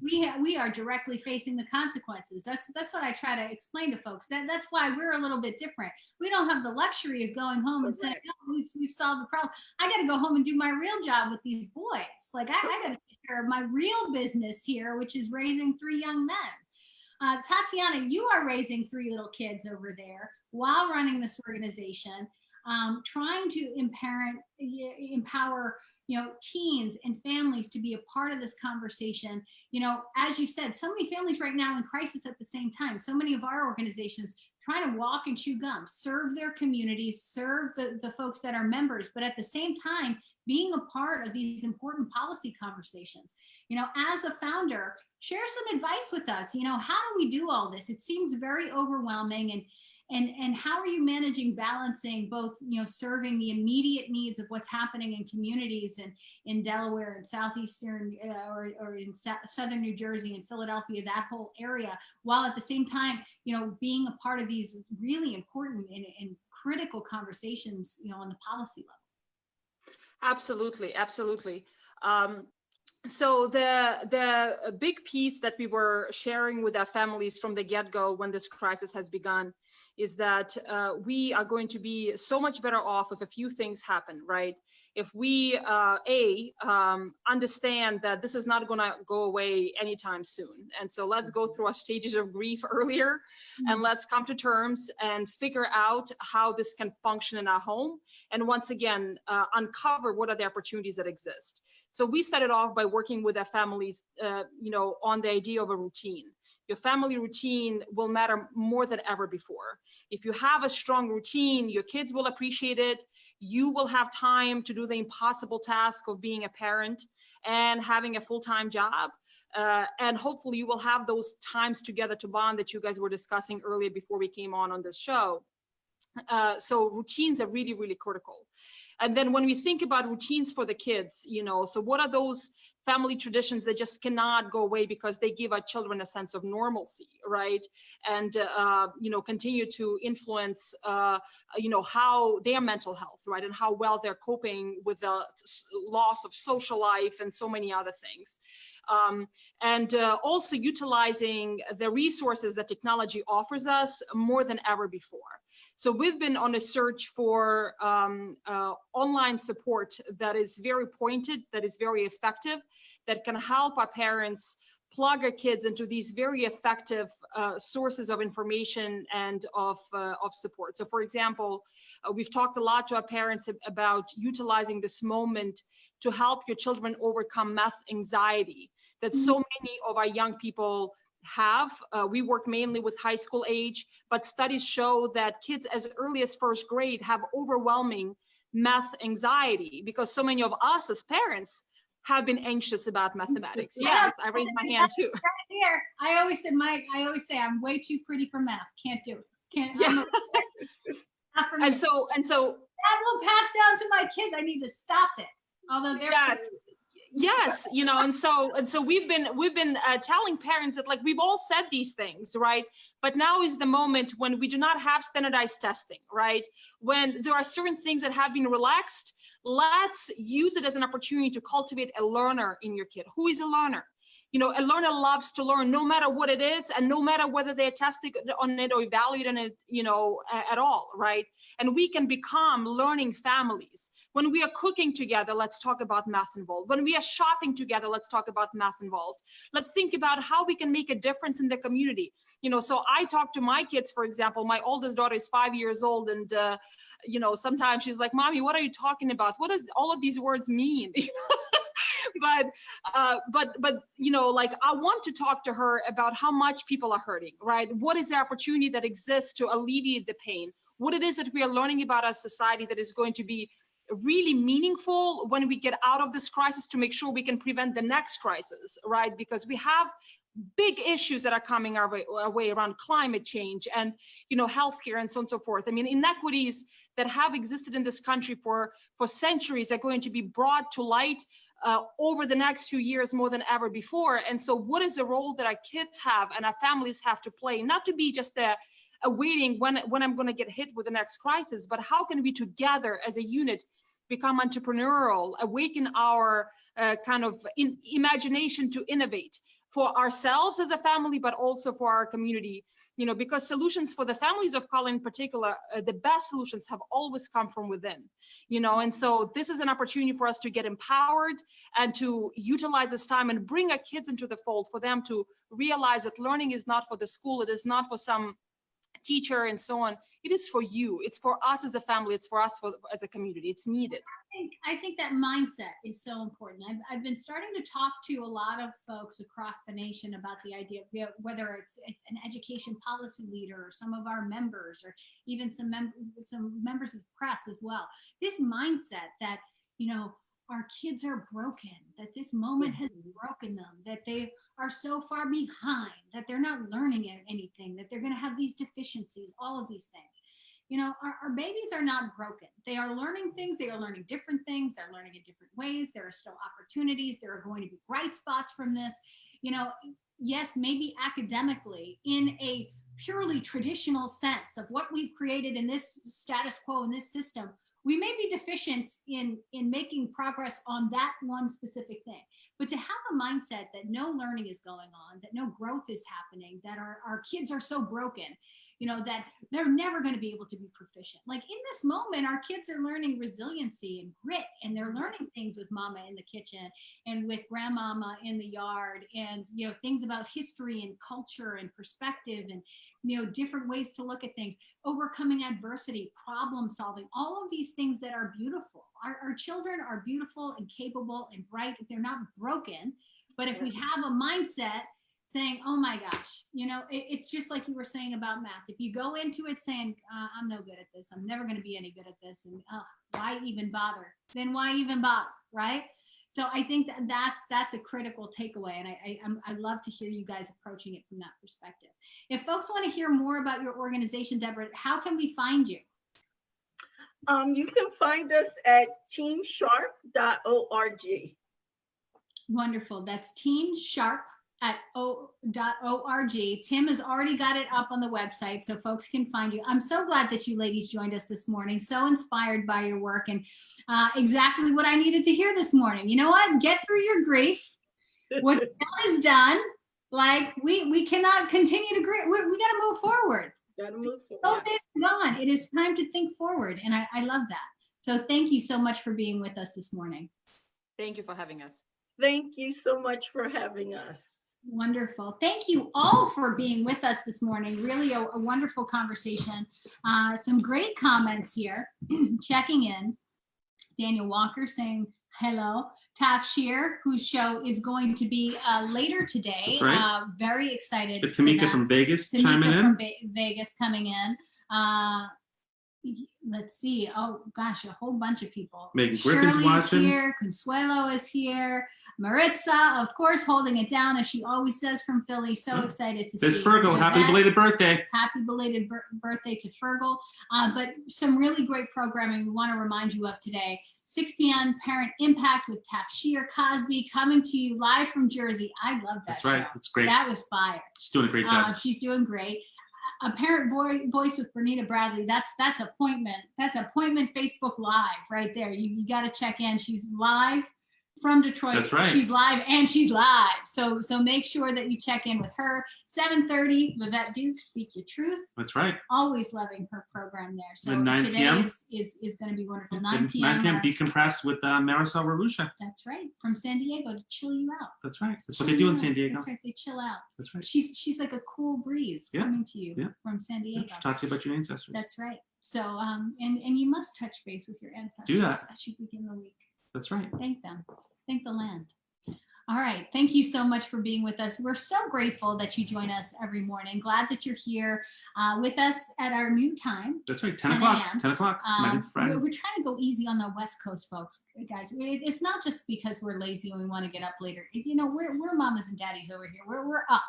We are directly facing the consequences. That's what I try to explain to folks. That's why we're a little bit different. We don't have the luxury of going home and saying, "Oh, we've solved the problem." I got to go home and do my real job with these boys. Like I got to take care of my real business here, which is raising 3 young men. Tatiana, you are raising 3 little kids over there while running this organization, trying to empower teens and families to be a part of this conversation. As you said, so many families right now in crisis at the same time. So many of our organizations trying to walk and chew gum, serve their communities, serve the folks that are members, but at the same time, being a part of these important policy conversations. As a founder, share some advice with us. How do we do all this? It seems very overwhelming, and how are you managing balancing both, serving the immediate needs of what's happening in communities and in Delaware and southeastern or in southern New Jersey and Philadelphia, that whole area, while at the same time, being a part of these really important and critical conversations, on the policy level? Absolutely. So the big piece that we were sharing with our families from the get-go when this crisis has begun is that we are going to be so much better off if a few things happen, right? If we, understand that this is not gonna go away anytime soon. And so let's go through our stages of grief earlier, and let's come to terms and figure out how this can function in our home. And once again, uncover what are the opportunities that exist. So we started off by working with our families, on the idea of a routine. your family routine will matter more than ever before. If you have a strong routine, your kids will appreciate it. You will have time to do the impossible task of being a parent and having a full-time job. And hopefully you will have those times together to bond that you guys were discussing earlier before we came on this show. So routines are really, really critical. And then when we think about routines for the kids, so what are those family traditions that just cannot go away because they give our children a sense of normalcy, right? And, continue to influence, how their mental health, right? And how well they're coping with the loss of social life and so many other things. And also utilizing the resources that technology offers us more than ever before. So we've been on a search for online support that is very pointed, that is very effective, that can help our parents plug our kids into these very effective sources of information and of support. So for example, we've talked a lot to our parents about utilizing this moment to help your children overcome math anxiety that so many of our young people have. We work mainly with high school age, but studies show that kids as early as first grade have overwhelming math anxiety because so many of us as parents have been anxious about mathematics. Yes, I raised my hand too. Right here. I always say I'm way too pretty for math. Can't do it. Can't. Yeah. Not for me. And so that will pass down to my kids. I need to stop it. Although they're yes, and so we've been telling parents that like we've all said these things, right? But now is the moment when we do not have standardized testing, right? When there are certain things that have been relaxed, let's use it as an opportunity to cultivate a learner in your kid. Who is a learner? A learner loves to learn no matter what it is and no matter whether they're tested on it or evaluated on it, at all, right? And we can become learning families. When we are cooking together, let's talk about math involved. When we are shopping together, let's talk about math involved. Let's think about how we can make a difference in the community. So I talk to my kids, for example, my oldest daughter is 5 years old and, sometimes she's like, Mommy, what are you talking about? What does all of these words mean? But like I want to talk to her about how much people are hurting, right? What is the opportunity that exists to alleviate the pain? What it is that we are learning about our society that is going to be really meaningful when we get out of this crisis to make sure we can prevent the next crisis, right? Because we have big issues that are coming our way around climate change and, healthcare and so on and so forth. I mean, inequities that have existed in this country for centuries are going to be brought to light over the next few years more than ever before. And so what is the role that our kids have and our families have to play, not to be just a waiting when I'm going to get hit with the next crisis, but how can we together as a unit become entrepreneurial, awaken our kind of imagination to innovate for ourselves as a family, but also for our community, because solutions for the families of color in particular, the best solutions have always come from within, and so this is an opportunity for us to get empowered and to utilize this time and bring our kids into the fold for them to realize that learning is not for the school, it is not for some teacher and so on. It is for you. It's for us as a family. It's for us as a community. It's needed. I think that mindset is so important. I've been starting to talk to a lot of folks across the nation about the idea of whether it's an education policy leader or some of our members or even some members of the press as well. This mindset that, our kids are broken, that this moment has broken them, that they are so far behind, that they're not learning anything, that they're going to have these deficiencies, all of these things. Our babies are not broken. They are learning things. They are learning different things. They're learning in different ways. There are still opportunities. There are going to be bright spots from this. Yes, maybe academically in a purely traditional sense of what we've created in this status quo, in this system, we may be deficient in making progress on that one specific thing. But to have a mindset that no learning is going on, that no growth is happening, that our kids are so broken, that they're never going to be able to be proficient. Like in this moment, our kids are learning resiliency and grit, and they're learning things with mama in the kitchen and with grandmama in the yard, and things about history and culture and perspective and different ways to look at things, overcoming adversity, problem solving, all of these things that are beautiful. Our children are beautiful and capable and bright. They're not broken, but if we have a mindset saying, oh my gosh, you know, it's just like you were saying about math. If you go into it saying, I'm no good at this, I'm never going to be any good at this, and why even bother? Then why even bother, right? So I think that's a critical takeaway, and I love to hear you guys approaching it from that perspective. If folks want to hear more about your organization, Deborah, how can we find you? You can find us at teensharp.org. Wonderful. That's TeenSharp.org. Tim has already got it up on the website so folks can find you. I'm so glad that you ladies joined us this morning. So inspired by your work, and exactly what I needed to hear this morning. You know what? Get through your grief. What's done is done. Like we cannot continue to grieve. We got to move forward. Gotta move forward. Oh, it's gone. It is time to think forward. And I love that. So thank you so much for being with us this morning. Thank you for having us. Thank you so much for having us. Wonderful. Thank you all for being with us this morning. Really a wonderful conversation. Some great comments here. Checking in. Daniel Walker saying hello. Taff Shear, whose show is going to be later today. That's right. Very excited. Get Tamika from Vegas chiming in. From Vegas coming in. Let's see. Oh gosh, a whole bunch of people. Megan Griffin's Shirley watching. is here. Consuelo is here. Maritza, of course, holding it down as she always says from Philly. So excited to see. There's Fergal. Happy Yvette. belated birthday. Happy belated birthday to Fergal. But some really great programming we want to remind you of today. 6 p.m. Parent Impact with Taff Shear Cosby coming to you live from Jersey. I love that. That's right. show. That's great. That was fire. She's doing a great job. She's doing great. A Parent Voice with Bernita Bradley. That's appointment. That's appointment Facebook Live right there. You got to check in. She's live from Detroit. That's right. She's live and she's live. So make sure that you check in with her. 7:30, Vivette Duke, Speak Your Truth. That's right. Always loving her program there. So And 9 today p.m. is going to be wonderful. 9 p.m. Decompress with Marisol Ralusha. That's right. From San Diego to chill you out. That's right. That's what they do in San Diego. That's right. They chill out. That's right. She's like a cool breeze coming to you from San Diego. Talk to you about your ancestors. That's right. So and you must touch base with your ancestors. Do that. As you begin the week. That's right. Thank them. Thank the land. All right. Thank you so much for being with us. We're so grateful that you join us every morning. Glad that you're here with us at our new time. That's right. 10 o'clock. 10 o'clock. We're trying to go easy on the West Coast, folks. Guys, it's not just because we're lazy and we want to get up later. You know, we're mamas and daddies over here. We're up.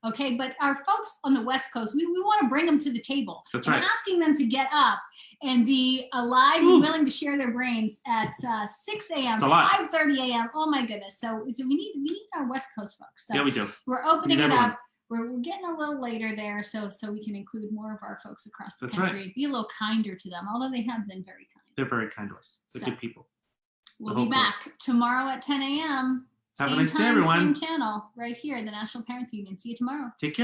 Okay. But our folks on the West Coast, we want to bring them to the table. That's right. Asking them to get up and be alive and willing to share their brains at 6 a.m., 5:30 a.m. Oh my goodness. So we need our West Coast folks. So yeah, we do. We're opening it up. We're getting a little later there, so we can include more of our folks across the country. Right. Be a little kinder to them, although they have been very kind. They're very kind to us. They're good people. We'll be back tomorrow at 10 a.m. Have a nice day, everyone. Same channel, right here, the National Parents Union. See you tomorrow. Take care.